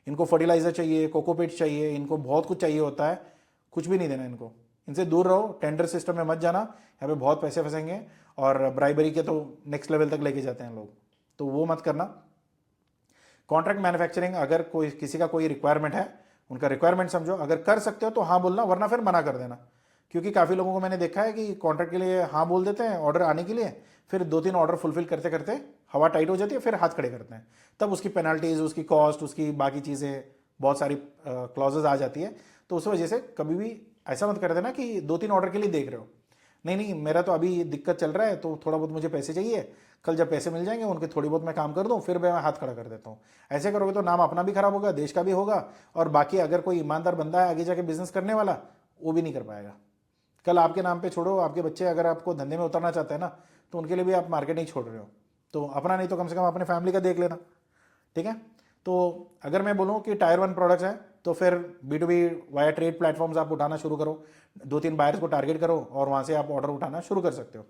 इनको फर्टिलाइजर चाहिए, कोकोपीट चाहिए, इनको बहुत कुछ चाहिए होता है, कुछ भी नहीं देना इनको, इनसे दूर रहो। टेंडर सिस्टम में मत जाना, यहाँ पे बहुत पैसे फंसेंगे और ब्राइबरी के तो नेक्स्ट लेवल तक लेके जाते हैं लोग, तो वो मत करना। कॉन्ट्रैक्ट मैन्युफैक्चरिंग, अगर कोई किसी का कोई रिक्वायरमेंट है, उनका रिक्वायरमेंट समझो, अगर कर सकते हो तो हाँ बोलना, वरना फिर मना कर देना। क्योंकि काफ़ी लोगों को मैंने देखा है कि कॉन्ट्रैक्ट के लिए हाँ बोल देते हैं ऑर्डर आने के लिए, फिर 2-3 ऑर्डर फुलफिल करते करते हवा टाइट हो जाती है, फिर हाथ खड़े करते हैं, तब उसकी पेनल्टीज, उसकी कॉस्ट, उसकी बाकी चीज़ें, बहुत सारी क्लॉजेज आ जाती है। तो उस वजह से कभी भी ऐसा मत कर देना कि 2-3 ऑर्डर के लिए देख रहे हो, नहीं नहीं मेरा तो अभी दिक्कत चल रहा है तो थोड़ा बहुत मुझे पैसे चाहिए, कल जब पैसे मिल जाएंगे उनके थोड़ी बहुत मैं काम कर दूं, फिर मैं हाथ खड़ा कर देता हूँ। ऐसे करोगे तो नाम अपना भी खराब होगा, देश का भी होगा, और बाकी अगर कोई ईमानदार बंदा है आगे जाके बिजनेस करने वाला, वो भी नहीं कर पाएगा। कल आपके नाम पे छोड़ो, आपके बच्चे अगर आपको धंधे में उतरना चाहते हैं ना, तो उनके लिए भी आप मार्केट नहीं छोड़ रहे हो, तो अपना नहीं तो कम से कम अपने फैमिली का देख लेना, ठीक है। तो अगर मैं बोलूँ कि टायर 1 प्रोडक्ट्स हैं तो फिर B2B वाया ट्रेड प्लेटफॉर्म्स आप उठाना शुरू करो, 2-3 बायर्स को टारगेट करो और वहाँ से आप ऑर्डर उठाना शुरू कर सकते हो।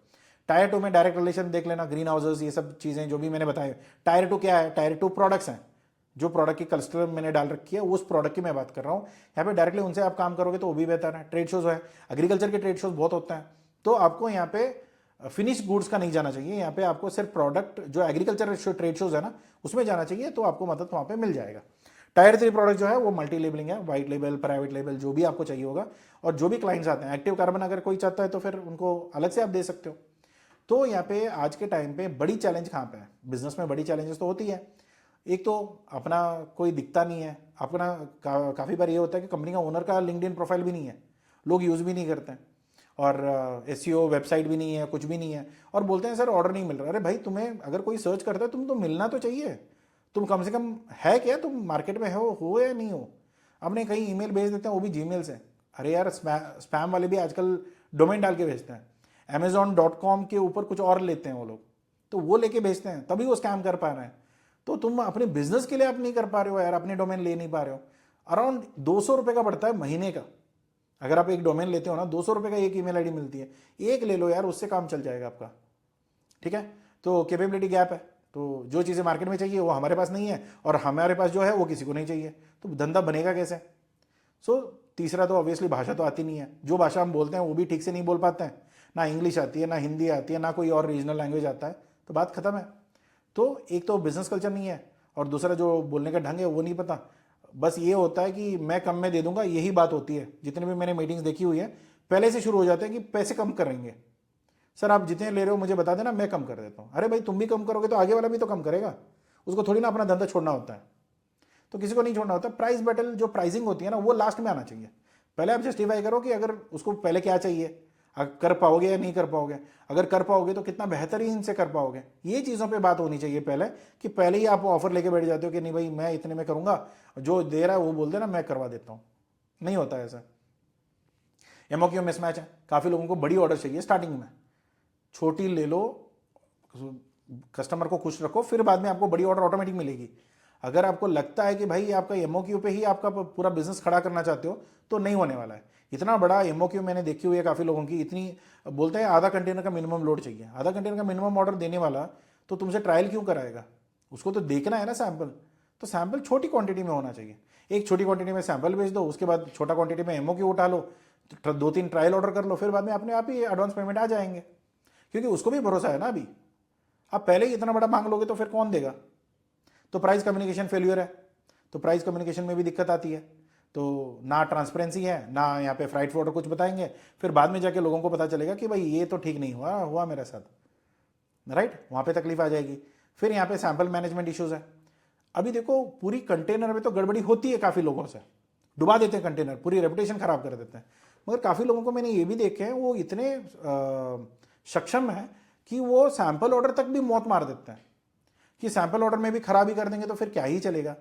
टायर 2 में डायरेक्ट रिलेशन देख लेना, ग्रीन हाउसेस, ये सब चीज़ें जो भी मैंने बताए। टायर 2 क्या है, टायर 2 प्रोडक्ट्स हैं, जो प्रोडक्ट की क्लस्टर मैंने डाल रखी है उस प्रोडक्ट की मैं बात कर रहा हूँ। यहाँ पे डायरेक्टली उनसे आप काम करोगे तो वो भी बेहतर है। ट्रेड शोज है, एग्रीकल्चर के ट्रेड शोज बहुत होते हैं, तो आपको यहाँ पे फिनिश गुड्स का नहीं जाना चाहिए, यहाँ पे आपको सिर्फ प्रोडक्ट जो एग्रीकल्चर ट्रेड शोज है ना उसमें जाना चाहिए, तो आपको मदद वहाँ पे मिल जाएगा। टायर 3 प्रोडक्ट जो है वो मल्टी लेबलिंग है, वाइट लेबल, प्राइवेट लेबल, जो भी आपको चाहिए होगा, और जो भी क्लाइंट्स आते हैं, एक्टिव कार्बन अगर कोई चाहता है तो फिर उनको अलग से आप दे सकते हो। तो यहाँ पे आज के टाइम पे बड़ी चैलेंज कहाँ पे है, बिजनेस में बड़ी चैलेंजेस तो होती है, एक तो अपना कोई दिखता नहीं है अपना। काफ़ी बार ये होता है कि कंपनी का ओनर का लिंक्डइन प्रोफाइल भी नहीं है, लोग यूज़ भी नहीं करते हैं, और एसईओ वेबसाइट भी नहीं है, कुछ भी नहीं है, और बोलते हैं सर ऑर्डर नहीं मिल रहा। अरे भाई, तुम्हें अगर कोई सर्च करता है तुम तो मिलना तो चाहिए। तुम कम से कम है क्या, तुम मार्केट में हो या नहीं हो। अपने कहीं ईमेल भेज देते हैं, वो भी जीमेल से। अरे यार, स्पैम वाले भी आजकल डोमेन डाल के भेजते हैं। Amazon.com के ऊपर कुछ और लेते हैं वो लोग, तो वो लेके भेजते हैं, तभी वो स्कैम कर पा रहे हैं। तो तुम अपने बिजनेस के लिए आप नहीं कर पा रहे हो यार, अपने डोमेन ले नहीं पा रहे हो। अराउंड 200 रुपये का पड़ता है महीने का। अगर आप एक डोमेन लेते हो ना, 200 रुपये का एक ईमेल आईडी मिलती है। एक ले लो यार, उससे काम चल जाएगा आपका। ठीक है, तो कैपेबिलिटी गैप है। तो जो चीज़ें मार्केट में चाहिए वो हमारे पास नहीं है, और हमारे पास जो है वो किसी को नहीं चाहिए, तो धंधा बनेगा कैसे। सो तीसरा तो ऑब्वियसली भाषा तो आती नहीं है। जो भाषा हम बोलते हैं वो भी ठीक से नहीं बोल पाते हैं, ना इंग्लिश आती है, ना हिंदी आती है, ना कोई और रीजनल लैंग्वेज आता है, तो बात खत्म है। तो एक तो बिजनेस कल्चर नहीं है, और दूसरा जो बोलने का ढंग है वो नहीं पता। बस ये होता है कि मैं कम में दे दूंगा, यही बात होती है। जितने भी मैंने मीटिंग्स देखी हुई है, पहले से शुरू हो जाते हैं कि पैसे कम करेंगे, सर आप जितने ले रहे हो मुझे बता देना, मैं कम कर देता हूँ। अरे भाई, तुम भी कम करोगे तो आगे वाला भी तो कम करेगा, उसको थोड़ी ना अपना धंधा छोड़ना होता है। तो किसी को नहीं छोड़ना होता। प्राइस बैटल जो प्राइसिंग होती है ना, वो लास्ट में आना चाहिए। पहले आप जस्टिफाई करो कि अगर उसको पहले क्या चाहिए, कर पाओगे या नहीं कर पाओगे। अगर कर पाओगे तो कितना बेहतरीन से कर पाओगे, ये चीज़ों पे बात होनी चाहिए पहले। कि पहले ही आप ऑफर लेके बैठ जाते हो कि नहीं भाई मैं इतने में करूंगा, जो दे रहा है वो बोल देना मैं करवा देता हूँ। नहीं होता ऐसा। एमओक्यू मिसमैच है। काफ़ी लोगों को बड़ी ऑर्डर चाहिए स्टार्टिंग में, छोटी ले लो, कस्टमर को खुश रखो, फिर बाद में आपको बड़ी ऑर्डर ऑटोमेटिक मिलेगी। अगर आपको लगता है कि भाई आपका एमओक्यू पे ही आपका पूरा बिजनेस खड़ा करना चाहते हो, तो नहीं होने वाला है। इतना बड़ा एमओक्यू मैंने देखी हुई है काफ़ी लोगों की, इतनी बोलते हैं आधा कंटेनर का मिनिमम लोड चाहिए। आधा कंटेनर का मिनिमम ऑर्डर देने वाला तो तुमसे ट्रायल क्यों कराएगा, उसको तो देखना है ना सैंपल। तो सैंपल छोटी क्वांटिटी में होना चाहिए। एक छोटी क्वांटिटी में सैंपल भेज दो, उसके बाद छोटा क्वांटिटी में एमओक्यू उठा लो, 2-3 ट्रायल ऑर्डर कर लो, फिर बाद में अपने आप ही एडवांस पेमेंट आ जाएंगे। क्योंकि उसको भी भरोसा है ना। अभी आप पहले ही इतना बड़ा मांग लोगे तो फिर कौन देगा। तो प्राइस कम्युनिकेशन फेल्यूर है। तो प्राइस कम्युनिकेशन में भी दिक्कत आती है। तो ना ट्रांसपेरेंसी है, ना यहाँ पे फ्राइट फॉर्वर्डर कुछ बताएंगे, फिर बाद में जाके लोगों को पता चलेगा कि भाई ये तो ठीक नहीं हुआ मेरे साथ, राइट, वहाँ पे तकलीफ आ जाएगी। फिर यहाँ पे सैंपल मैनेजमेंट इश्यूज है। अभी देखो, पूरी कंटेनर में तो गड़बड़ी होती है, काफ़ी लोगों से डुबा देते हैं कंटेनर, पूरी रेपुटेशन खराब कर देते हैं। मगर काफ़ी लोगों को मैंने ये भी देखे हैं, वो इतने सक्षम है कि वो सैंपल ऑर्डर तक भी मौत मार देते हैं, कि सैंपल ऑर्डर में भी खराबी कर देंगे तो फिर क्या ही चलेगा।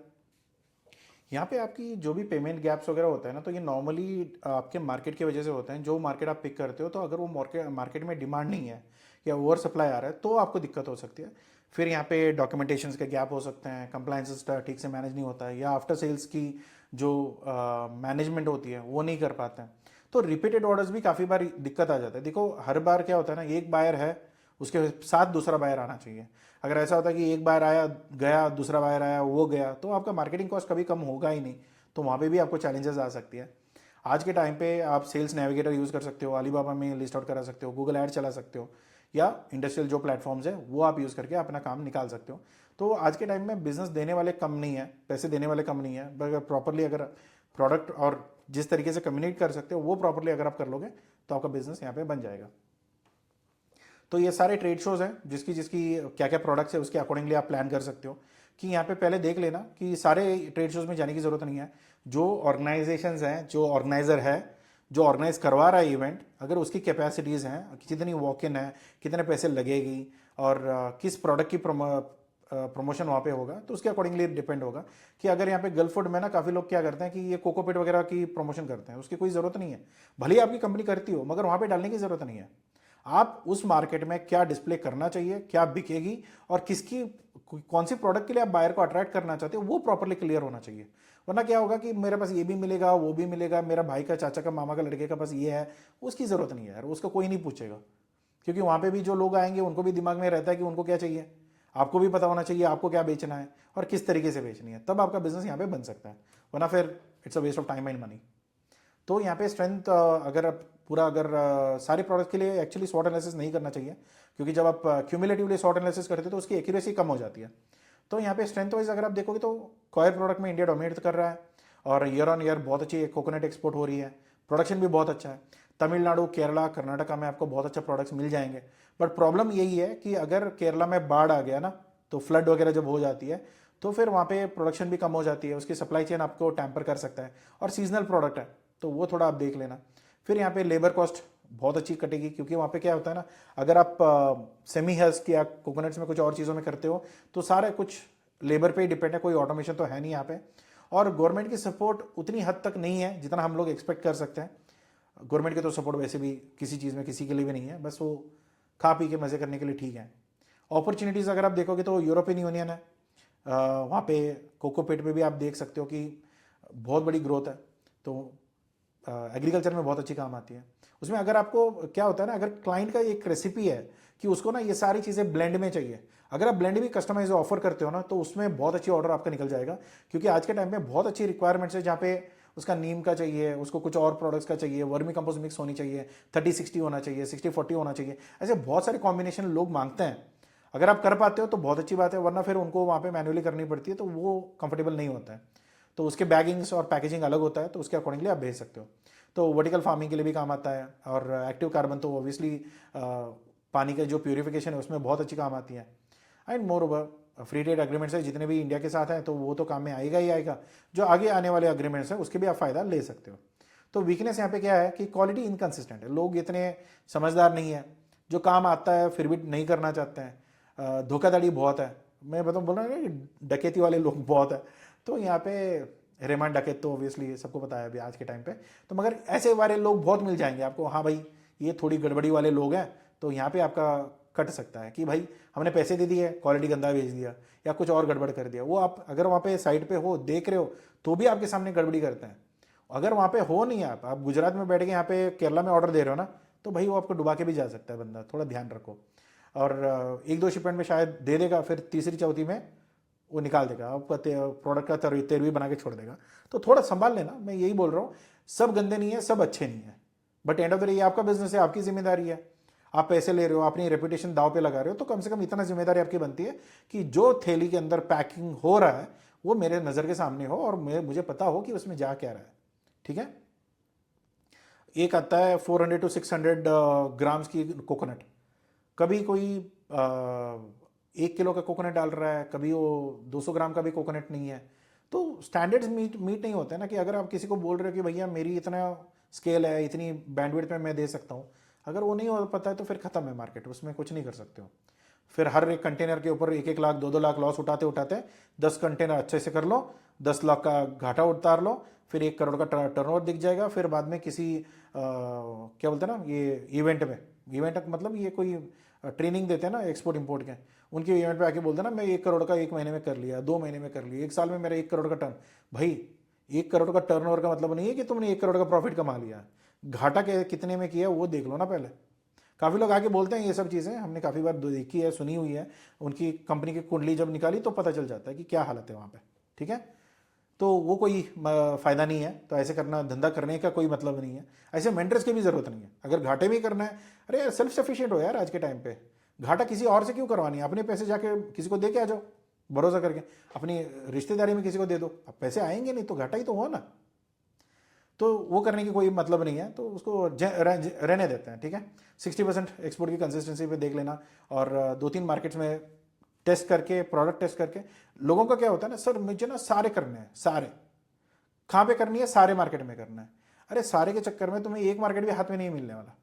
यहाँ पे आपकी जो भी पेमेंट गैप्स वगैरह होता है ना, तो ये नॉर्मली आपके मार्केट की वजह से होता है। जो मार्केट आप पिक करते हो, तो अगर वो मार्केट में डिमांड नहीं है या ओवर सप्लाई आ रहा है, तो आपको दिक्कत हो सकती है। फिर यहाँ पे डॉक्यूमेंटेशन के गैप हो सकते हैं, कंप्लाइंस ठीक से मैनेज नहीं होता है, या आफ्टर सेल्स की जो मैनेजमेंट होती है वो नहीं कर पाते हैं। तो रिपीटेड ऑर्डर्स भी काफ़ी बार दिक्कत आ जाता है। देखो, हर बार क्या होता है ना, एक बायर है उसके साथ दूसरा बायर आना चाहिए। अगर ऐसा होता है कि एक बार आया गया, दूसरा बायर आया वो गया, तो आपका मार्केटिंग कॉस्ट कभी कम होगा ही नहीं। तो वहाँ पे भी आपको चैलेंजेस आ सकती है। आज के टाइम पे आप सेल्स नेविगेटर यूज़ कर सकते हो, अलीबाबा में लिस्ट आउट करा सकते हो, गूगल ऐड चला सकते हो, या इंडस्ट्रियल जो प्लेटफॉर्म्स है वो आप यूज़ करके अपना काम निकाल सकते हो। तो आज के टाइम में बिजनेस देने वाले कम नहीं है, पैसे देने वाले कम नहीं है। अगर प्रॉपरली अगर प्रोडक्ट और जिस तरीके से कम्युनिकेट कर सकते हो वो प्रॉपरली अगर आप कर लोगे, तो आपका बिजनेस यहाँ पे बन जाएगा। तो ये सारे ट्रेड शोज हैं, जिसकी जिसकी क्या क्या प्रोडक्ट्स है उसके अकॉर्डिंगली आप प्लान कर सकते हो। कि यहाँ पे पहले देख लेना कि सारे ट्रेड शोज में जाने की जरूरत नहीं है। जो ऑर्गेनाइजेशंस हैं, जो ऑर्गेनाइजर है, जो ऑर्गेनाइज करवा रहा है इवेंट, अगर उसकी कैपेसिटीज़ हैं, कितनी वॉक इन है, कितने पैसे लगेगी, और किस प्रोडक्ट की प्रमोशन वहाँ पे होगा, तो उसके अकॉर्डिंगली डिपेंड होगा। कि अगर यहाँ पे गल्फ फूड में ना काफ़ी लोग क्या करते हैं कि ये कोकोपीट वगैरह की प्रमोशन करते हैं, उसकी कोई ज़रूरत नहीं है। भले ही आपकी कंपनी करती हो, मगर वहाँ पे डालने की ज़रूरत नहीं है। आप उस मार्केट में क्या डिस्प्ले करना चाहिए, क्या बिकेगी, और किसकी कौन सी प्रोडक्ट के लिए आप बायर को अट्रैक्ट करना चाहते हो, वो प्रॉपरली क्लियर होना चाहिए। वरना क्या होगा कि मेरे पास ये भी मिलेगा, वो भी मिलेगा, मेरा भाई का, चाचा का, मामा का लड़के का पास ये है, उसकी ज़रूरत नहीं है यार, उसको कोई नहीं पूछेगा। क्योंकि वहाँ पे भी जो लोग आएंगे उनको भी दिमाग में रहता है कि उनको क्या चाहिए। आपको भी पता होना चाहिए आपको क्या बेचना है और किस तरीके से बेचनी है, तब आपका बिजनेस यहाँ पे बन सकता है। वरना फिर it's a waste of time and money. तो यहाँ पे स्ट्रेंथ अगर आप पूरा अगर सारे प्रोडक्ट के लिए एक्चुअली स्वॉट एनालिसिस नहीं करना चाहिए, क्योंकि जब आप क्यूमुलेटिवली स्वॉट एनालिसिस करते हो तो उसकी एक्यूरेसी कम हो जाती है। तो यहाँ पे स्ट्रेंथ वाइज अगर आप देखोगे तो कॉयर प्रोडक्ट में इंडिया डोमिनेट कर रहा है, और ईयर ऑन ईयर बहुत अच्छी कोकोनट एक्सपोर्ट हो रही है, प्रोडक्शन भी बहुत अच्छा है। तमिलनाडु, केरला, कर्नाटका में आपको बहुत अच्छा प्रोडक्ट्स मिल जाएंगे। बट प्रॉब्लम यही है कि अगर केरला में बाढ़ आ गया ना, तो फ्लड वगैरह जब हो जाती है, तो फिर वहाँ पे प्रोडक्शन भी कम हो जाती है, उसकी सप्लाई चेन आपको टैम्पर कर सकता है, और सीजनल प्रोडक्ट है तो वो थोड़ा आप देख लेना। फिर यहाँ पे लेबर कॉस्ट बहुत अच्छी कटेगी, क्योंकि वहाँ पे क्या होता है ना, अगर आप सेमी हस्क या कोकोनट्स में कुछ और चीज़ों में करते हो तो सारा कुछ लेबर पे ही डिपेंड है, कोई ऑटोमेशन तो है नहीं यहाँ पे। और गवर्नमेंट की सपोर्ट उतनी हद तक नहीं है जितना हम लोग एक्सपेक्ट कर सकते हैं। गवर्नमेंट की तो सपोर्ट वैसे भी किसी चीज़ में किसी के लिए भी नहीं है, बस वो खा पी के मज़े करने के लिए ठीक है। अपॉर्चुनिटीज़ अगर आप देखोगे तो यूरोपियन यूनियन है, वहाँ पे कोकोपीट पे भी आप देख सकते हो कि बहुत बड़ी ग्रोथ है, तो एग्रीकल्चर में बहुत अच्छी काम आती है। उसमें अगर आपको क्या होता है ना, अगर क्लाइंट का एक रेसिपी है कि उसको ना ये सारी चीज़ें ब्लेंड में चाहिए, अगर आप ब्लेंड भी कस्टमाइज ऑफर करते हो ना, तो उसमें बहुत अच्छी ऑर्डर आपका निकल जाएगा, क्योंकि आज के टाइम में बहुत अच्छी रिक्वायरमेंट्स है जहाँ पे उसका नीम का चाहिए, उसको कुछ और प्रोडक्ट्स का चाहिए, वर्मी कंपोस्ट मिक्स होनी चाहिए, 30-60 होना चाहिए, 60-40 होना चाहिए, ऐसे बहुत सारे कॉम्बिनेशन लोग मांगते हैं। अगर आप कर पाते हो तो बहुत अच्छी बात है, वरना फिर उनको वहाँ पे मैन्युअली करनी पड़ती है, तो वो कंफर्टेबल नहीं होता है। तो उसके बैगिंग्स और पैकेजिंग अलग होता है, तो उसके अकॉर्डिंगली आप भेज सकते हो। तो वर्टिकल फार्मिंग के लिए भी काम आता है, और एक्टिव कार्बन तो ऑब्वियसली पानी का जो प्यूरिफिकेशन है उसमें बहुत अच्छी काम आती है। And more over free trade agreements है जितने भी इंडिया के साथ हैं, तो वो तो काम में आएगा ही आएगा। जो आगे आने वाले एग्रीमेंट्स हैं उसके भी आप फ़ायदा ले सकते हो। तो वीकनेस यहाँ पे क्या है कि क्वालिटी इनकन्सिस्टेंट है, लोग इतने समझदार नहीं है, जो काम आता है फिर भी नहीं करना चाहते हैं, धोखाधड़ी बहुत है। मैं बताऊँ, बोल रहा हूँ ना, डकैती वाले लोग बहुत है। तो यहाँ पे रेमान डकैत तो ऑब्वियसली सबको पता है अभी आज के टाइम पे, तो मगर ऐसे वाले लोग बहुत मिल जाएंगे आपको, हाँ भाई ये थोड़ी गड़बड़ी वाले लोग हैं, तो यहाँ पे आपका कट सकता है कि भाई हमने पैसे दे दिए, क्वालिटी गंदा भेज दिया या कुछ और गड़बड़ कर दिया। वो आप अगर वहाँ पे साइड पे हो, देख रहे हो, तो भी आपके सामने गड़बड़ी करते हैं। अगर वहाँ पे हो नहीं, आप गुजरात में बैठ के यहाँ पे केरला में ऑर्डर दे रहे हो ना, तो भाई वो आपको डुबा के भी जा सकता है बंदा, थोड़ा ध्यान रखो। और एक दो शिपमेंट में शायद दे देगा, फिर तीसरी चौथी में वो निकाल देगा आपका प्रोडक्ट का तेरवी बना के छोड़ देगा। तो थोड़ा संभाल लेना, मैं यही बोल रहा हूँ। सब गंदे नहीं है, सब अच्छे नहीं है, but end of the day ये आपका बिजनेस है, आपकी जिम्मेदारी है। आप पैसे ले रहे हो, अपनी रेपुटेशन दाव पे लगा रहे हो, तो कम से कम इतना जिम्मेदारी आपकी बनती है कि जो थैली के अंदर पैकिंग हो रहा है वो मेरे नज़र के सामने हो और मुझे पता हो कि उसमें जा क्या रहा है। ठीक है। एक आता है 400 to 600 ग्राम्स की कोकोनट, कभी कोई 1 किलो का कोकोनट डाल रहा है, कभी वो 200 ग्राम का भी कोकोनट नहीं है। तो स्टैंडर्ड्स मीट नहीं होता है ना, कि अगर आप किसी को बोल रहे हो कि भैया मेरी इतना स्केल है, इतनी बैंडविड्थ में मैं दे सकता हूँ, अगर वो नहीं हो पाता है तो फिर खत्म है मार्केट, उसमें कुछ नहीं कर सकते हो। फिर हर एक कंटेनर के ऊपर 1-1 लाख 2-2 लाख लॉस उठाते उठाते 10 कंटेनर अच्छे से कर लो, 10 लाख का घाटा उतार लो, फिर 1 करोड़ का टर्नओवर दिख जाएगा। फिर बाद में किसी क्या बोलते हैं ना, ये इवेंट मतलब ये कोई ट्रेनिंग देते हैं ना एक्सपोर्ट इंपोर्ट के, उनके इवेंट पे आके बोलते हैं ना, मैं 1 करोड़ का 1 महीने में कर लिया, 2 महीने में कर लिया, 1 साल में मेरा 1 करोड़ का टर्न। भाई 1 करोड़ का टर्नओवर का मतलब नहीं है कि तुमने 1 करोड़ का प्रॉफिट कमा लिया, घाटा के कितने में किया वो देख लो ना पहले। काफ़ी लोग आके बोलते हैं ये सब चीज़ें, हमने काफ़ी बार देखी है, सुनी हुई है। उनकी कंपनी की कुंडली जब निकाली तो पता चल जाता है कि क्या हालत है वहाँ पे। ठीक है। तो वो कोई फ़ायदा नहीं है, तो ऐसे करना, धंधा करने का कोई मतलब नहीं है। ऐसे मेंटर्स की भी ज़रूरत नहीं है। अगर घाटे भी करना है, अरे यार सेल्फ सफिशिएंट हो यार, आज के टाइम पे घाटा किसी और से क्यों करवानी है, अपने पैसे जाके किसी को दे के आ जाओ, भरोसा करके अपनी रिश्तेदारी में किसी को दे दो, अब पैसे आएंगे नहीं तो घाटा ही तो हो ना। तो वो करने की कोई मतलब नहीं है, तो उसको रहने देते हैं। ठीक है। 60% एक्सपोर्ट की कंसिस्टेंसी पे देख लेना, और 2-3 मार्केट्स में टेस्ट करके, प्रोडक्ट टेस्ट करके। लोगों का क्या होता है ना, सर मुझे ना सारे करने हैं, सारे कहाँ पे करनी है, सारे मार्केट में करना है। अरे सारे के चक्कर में तुम्हें एक मार्केट भी हाथ में नहीं मिलने वाला।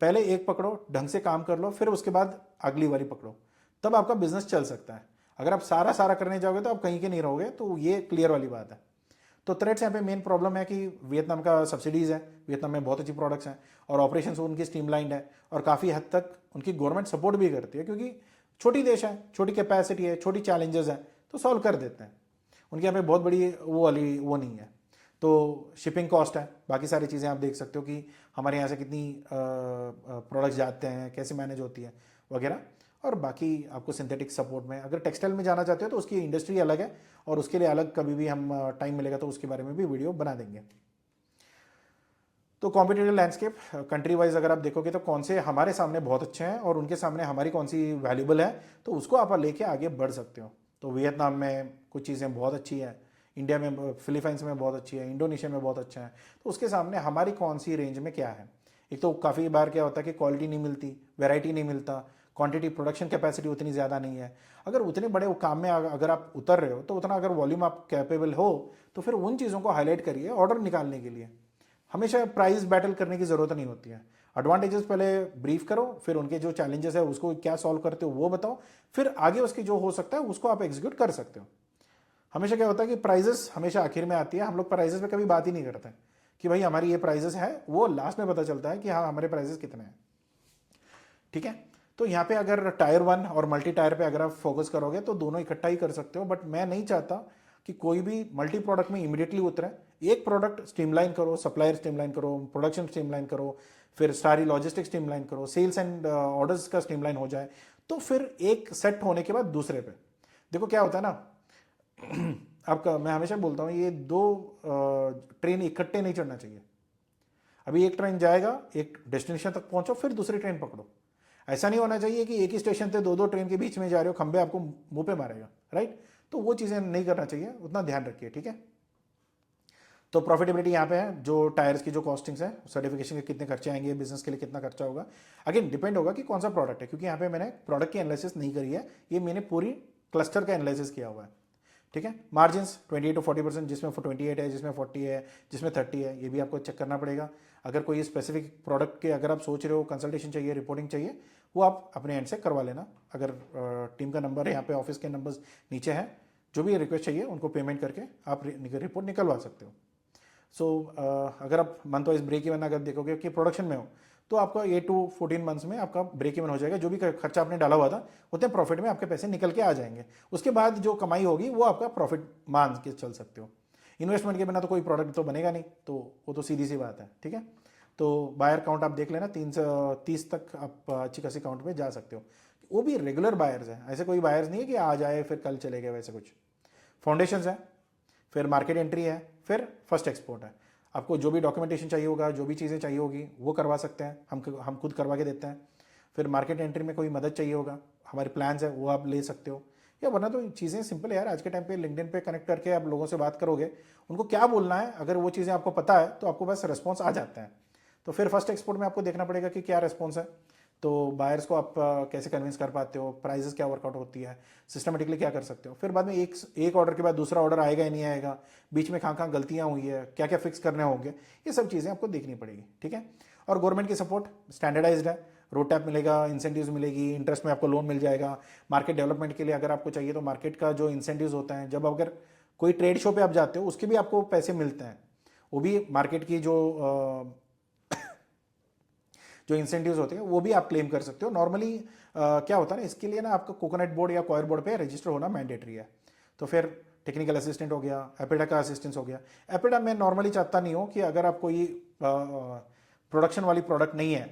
पहले एक पकड़ो, ढंग से काम कर लो, फिर उसके बाद अगली वाली पकड़ो, तब आपका बिजनेस चल सकता है। अगर आप सारा सारा करने जाओगे तो आप कहीं के नहीं रहोगे, तो ये क्लियर वाली बात है। तो थ्रेड्स यहाँ पे मेन प्रॉब्लम है कि वियतनाम का सब्सिडीज़ है, वियतनाम में बहुत अच्छी प्रोडक्ट्स हैं, और ऑपरेशंस उनकी स्ट्रीमलाइंड है, और काफ़ी हद तक उनकी गवर्नमेंट सपोर्ट भी करती है, क्योंकि छोटी देश है, छोटी कैपेसिटी है, छोटी चैलेंजेस हैं, तो सॉल्व कर देते हैं। उनके यहाँ पे बहुत बड़ी वो वाली वो नहीं है। तो शिपिंग कॉस्ट है, बाकी सारी चीज़ें आप देख सकते हो कि हमारे यहाँ से कितनी प्रोडक्ट्स जाते हैं, कैसे मैनेज होती है वगैरह। और बाकी आपको सिंथेटिक सपोर्ट में, अगर टेक्सटाइल में जाना चाहते हो तो उसकी इंडस्ट्री अलग है, और उसके लिए अलग कभी भी हम टाइम मिलेगा तो उसके बारे में भी वीडियो बना देंगे। तो कॉम्पिटिटिव लैंडस्केप कंट्री वाइज अगर आप देखोगे तो कौन से हमारे सामने बहुत अच्छे हैं और उनके सामने हमारी कौन सी वैल्यूबल है, तो उसको आप लेके आगे बढ़ सकते हो। तो वियतनाम में कुछ चीज़ें बहुत अच्छी है, इंडिया में, फिलीपाइंस में बहुत अच्छी है, इंडोनेशिया में बहुत अच्छा है, तो उसके सामने हमारी कौन सी रेंज में क्या है। एक तो काफ़ी बार क्या होता है कि क्वालिटी नहीं मिलती, वैरायटी नहीं मिलता, क्वांटिटी प्रोडक्शन कैपेसिटी उतनी ज़्यादा नहीं है। अगर उतने बड़े वो काम में अगर आप उतर रहे हो तो उतना अगर वॉल्यूम आप कैपेबल हो तो फिर उन चीज़ों को हाईलाइट करिए ऑर्डर निकालने के लिए। हमेशा प्राइस बैटल करने की ज़रूरत नहीं होती है। एडवांटेजेस पहले ब्रीफ करो, फिर उनके जो चैलेंजेस है उसको क्या सॉल्व करते हो वो बताओ, फिर आगे उसकी जो हो सकता है उसको आप एग्जीक्यूट कर सकते हो। हमेशा क्या होता है कि प्राइजेस हमेशा आखिर में आती है, हम लोग प्राइजेस पे कभी बात ही नहीं करते कि भाई हमारी ये प्राइजेस है, वो लास्ट में पता चलता है कि हाँ हमारे प्राइजेस कितने हैं। ठीक है, तो यहाँ पे अगर टायर 1 और मल्टी टायर पे अगर आप फोकस करोगे तो दोनों इकट्ठा ही कर सकते हो, बट मैं नहीं चाहता कि कोई भी मल्टी प्रोडक्ट में इमीडिएटली उतरे। एक प्रोडक्ट स्ट्रीमलाइन करो, सप्लायर स्ट्रीमलाइन करो, प्रोडक्शन स्ट्रीमलाइन करो, फिर सारी लॉजिस्टिक्स स्ट्रीमलाइन करो, सेल्स एंड ऑर्डर्स का स्ट्रीमलाइन हो जाए, तो फिर एक सेट होने के बाद दूसरे पे देखो क्या होता है ना। आपका मैं हमेशा बोलता हूँ ये दो ट्रेन इकट्ठे नहीं चढ़ना चाहिए। अभी एक ट्रेन जाएगा, एक डेस्टिनेशन तक पहुंचो, फिर दूसरी ट्रेन पकड़ो। ऐसा नहीं होना चाहिए कि एक ही स्टेशन पे दो दो ट्रेन के बीच में जा रहे हो, खंबे आपको मुंह पे मारेगा, राइट। तो वो चीज़ें नहीं करना चाहिए, उतना ध्यान रखिए, ठीक है। तो प्रॉफिटेबिलिटी यहाँ पे है, जो टायर्स की जो कॉस्टिंग्स है, सर्टिफिकेशन के कितने खर्चे आएंगे, बिजनेस के लिए कितना खर्चा होगा, अगेन डिपेंड होगा कि कौन सा प्रोडक्ट है, क्योंकि यहाँ पे मैंने प्रोडक्ट की एनालिसिस नहीं करी है, ये मैंने पूरी क्लस्टर का एनालिसिस किया हुआ है। ठीक है, मार्जिन्स 28 to 40%, जिसमें 28 है, जिसमें 40 है, जिसमें 30 है, ये भी आपको चेक करना पड़ेगा। अगर कोई स्पेसिफिक प्रोडक्ट के अगर आप सोच रहे हो, कंसल्टेशन चाहिए, रिपोर्टिंग चाहिए, वो आप अपने एंड से करवा लेना। अगर टीम का नंबर है यहाँ पे, ऑफिस के नंबर्स नीचे हैं, जो भी रिक्वेस्ट चाहिए उनको पेमेंट करके आप रिपोर्ट निकलवा सकते हो। सो अगर आप मंथ वाइज ब्रेक इवन अगर देखोगे कि प्रोडक्शन में हो तो आपका 8 to 14 मंथ्स में आपका ब्रेक इवन हो जाएगा। जो भी खर्चा आपने डाला हुआ था उतने प्रॉफिट में आपके पैसे निकल के आ जाएंगे। उसके बाद जो कमाई होगी वो आपका प्रॉफिट मान के चल सकते हो। इन्वेस्टमेंट के बिना तो कोई प्रोडक्ट तो बनेगा नहीं, तो वो तो सीधी सी बात है। ठीक है, तो बायर काउंट आप देख लेना, 3 से 30 तक आप अच्छी खासी काउंट में जा सकते हो। वो भी रेगुलर बायर्स हैं, ऐसे कोई बायर्स नहीं है कि आज आए फिर कल चले गए, वैसे कुछ। फाउंडेशन है, फिर मार्केट एंट्री है, फिर फर्स्ट एक्सपोर्ट है। आपको जो भी डॉक्यूमेंटेशन चाहिए होगा, जो भी चीज़ें चाहिए होगी वो करवा सकते हैं, हम खुद करवा के देते हैं। फिर मार्केट एंट्री में कोई मदद चाहिए होगा, हमारे प्लान्स है वो आप ले सकते हो। या वरना तो चीज़ें सिंपल है यार, आज के टाइम पे लिंक्डइन पे कनेक्ट करके आप लोगों से बात करोगे, उनको क्या बोलना है, अगर वो चीज़ें आपको पता है तो आपको बस रिस्पॉन्स आ जाता है। तो फिर फर्स्ट एक्सपोर्ट में आपको देखना पड़ेगा कि क्या रिस्पॉन्स है, तो बायर्स को आप कैसे कन्विंस कर पाते हो, प्राइजेस क्या वर्कआउट होती है, सिस्टमेटिकली क्या कर सकते हो। फिर बाद में एक ऑर्डर के बाद दूसरा ऑर्डर आएगा या नहीं आएगा, बीच में कहाँ कहाँ गलतियाँ हुई है, क्या क्या फिक्स करने होंगे, ये सब चीज़ें आपको देखनी पड़ेगी। ठीक है, और गवर्नमेंट की सपोर्ट स्टैंडर्डाइज्ड है, रोड टैप मिलेगा, इंसेंटिव्स मिलेगी, इंटरेस्ट में आपको लोन मिल जाएगा। मार्केट डेवलपमेंट के लिए अगर आपको चाहिए तो मार्केट का जो इंसेंटिव्स होता है, जब अगर कोई ट्रेड शो पे आप जाते हो उसके भी आपको पैसे मिलते हैं, वो भी मार्केट की जो इंसेंटिव्स होते हैं वो भी आप क्लेम कर सकते हो। नॉर्मली क्या होता है ना, इसके लिए ना आपका कोकोनट बोर्ड या कॉयर बोर्ड पे रजिस्टर होना मैंडेटरी है। तो फिर टेक्निकल असिस्टेंट हो गया, एपिडा का असिस्टेंस हो गया। एपिडा मैं नॉर्मली चाहता नहीं हूँ कि अगर आप कोई प्रोडक्शन वाली प्रोडक्ट नहीं है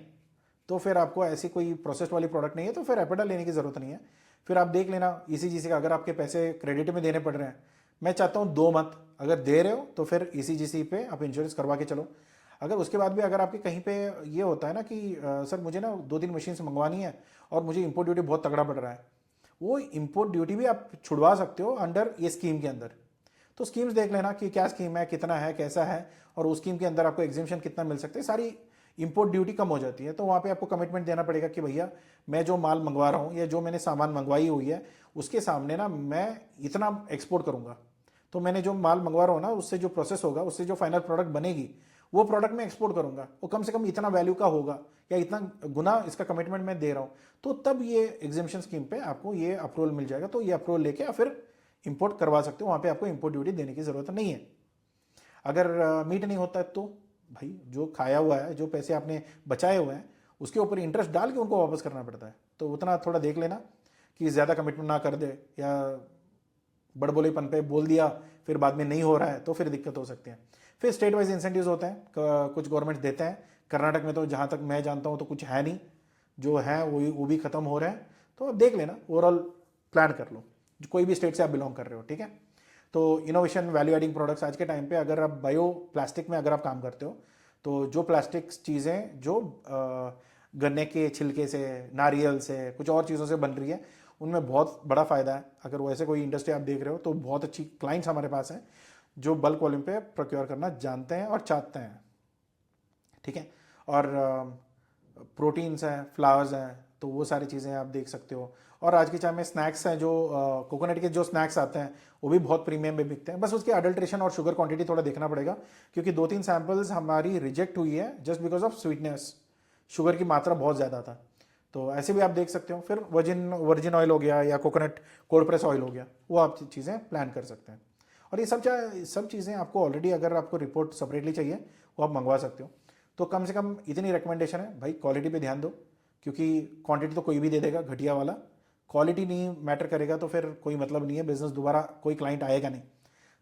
तो फिर आपको ऐसी कोई प्रोसेस वाली प्रोडक्ट नहीं है तो फिर एपिडा लेने की ज़रूरत नहीं है। फिर आप देख लेना ईसीजीसी का, अगर आपके पैसे क्रेडिट में देने पड़ रहे हैं, मैं चाहता हूँ 2 मंथ अगर दे रहे हो तो फिर ईसीजीसी पे आप इंश्योरेंस करवा के चलो। अगर उसके बाद भी अगर आपके कहीं पे ये होता है ना कि सर मुझे ना 2-3 मशीन से मंगवानी है और मुझे इंपोर्ट ड्यूटी बहुत तगड़ा पड़ रहा है, वो इंपोर्ट ड्यूटी भी आप छुड़वा सकते हो अंडर ये स्कीम के अंदर। तो स्कीम्स देख लेना कि क्या स्कीम है, कितना है, कैसा है, और उस स्कीम के अंदर आपको एग्जिबिशन कितना मिल सकता है, सारी इंपोर्ट ड्यूटी कम हो जाती है। तो वहाँ पे आपको कमिटमेंट देना पड़ेगा कि भैया मैं जो माल मंगवा रहा हूँ या जो मैंने सामान मंगवाई हुई है उसके सामने ना मैं इतना एक्सपोर्ट करूँगा, तो मैंने जो माल मंगवा रहा हूँ ना उससे जो प्रोसेस होगा, उससे जो फाइनल प्रोडक्ट बनेगी वो प्रोडक्ट मैं एक्सपोर्ट करूंगा, वो कम से कम इतना वैल्यू का होगा या इतना गुना इसका कमिटमेंट मैं दे रहा हूँ। तो तब ये एग्जिबिशन स्कीम पे आपको ये अप्रूवल मिल जाएगा, तो ये अप्रूवल लेके आप फिर इंपोर्ट करवा सकते हो। वहाँ पे आपको इंपोर्ट ड्यूटी देने की ज़रूरत नहीं है। अगर मीट नहीं होता है तो भाई जो खाया हुआ है, जो पैसे आपने बचाए हुए हैं उसके ऊपर इंटरेस्ट डाल के उनको वापस करना पड़ता है। तो उतना थोड़ा देख लेना कि ज़्यादा कमिटमेंट ना कर दे, या बड़बोलेपन पे बोल दिया फिर बाद में नहीं हो रहा है तो फिर दिक्कत हो सकती है। फिर स्टेट वाइज इंसेंटिव्स होते हैं, कुछ गवर्नमेंट देते हैं। कर्नाटक में तो जहाँ तक मैं जानता हूँ तो कुछ है नहीं, जो है वो भी खत्म हो रहे हैं। तो आप देख लेना, ओवरऑल प्लान कर लो, कोई भी स्टेट से आप बिलोंग कर रहे हो। ठीक है, तो इनोवेशन वैल्यू एडिंग प्रोडक्ट्स आज के टाइम पे अगर आप बायो प्लास्टिक में अगर आप काम करते हो तो जो प्लास्टिक चीज़ें जो गन्ने के छिलके से, नारियल से, कुछ और चीज़ों से बन रही है, उनमें बहुत बड़ा फ़ायदा है। अगर वैसे कोई इंडस्ट्री आप देख रहे हो तो बहुत अच्छी क्लाइंट्स हमारे पास हैं जो बल्क वॉल्यूम पे प्रोक्योर करना जानते हैं और चाहते हैं। ठीक है, और प्रोटीन्स हैं, फ्लावर्स हैं, तो वो सारी चीज़ें आप देख सकते हो। और आज के टाइम में स्नैक्स हैं जो कोकोनट के जो स्नैक्स आते हैं वो भी बहुत प्रीमियम में बिकते हैं, बस उसके अडल्ट्रेशन और शुगर क्वांटिटी थोड़ा देखना पड़ेगा, क्योंकि 2-3 सैंपल्स हमारी रिजेक्ट हुई है just because of sweetness, sugar की मात्रा बहुत ज़्यादा था। तो ऐसे भी आप देख सकते हो। फिर वर्जिन वर्जिन ऑयल हो गया या कोकोनट कोल्ड प्रेस ऑयल हो गया, वो आप चीज़ें प्लान कर सकते हैं। और ये सब चीज़ें आपको ऑलरेडी, अगर आपको रिपोर्ट सेपरेटली चाहिए वो आप मंगवा सकते हो। तो कम से कम इतनी रिकमेंडेशन है भाई, क्वालिटी पे ध्यान दो, क्योंकि क्वांटिटी तो कोई भी दे देगा घटिया वाला, क्वालिटी नहीं मैटर करेगा तो फिर कोई मतलब नहीं है, बिजनेस दोबारा कोई क्लाइंट आएगा नहीं।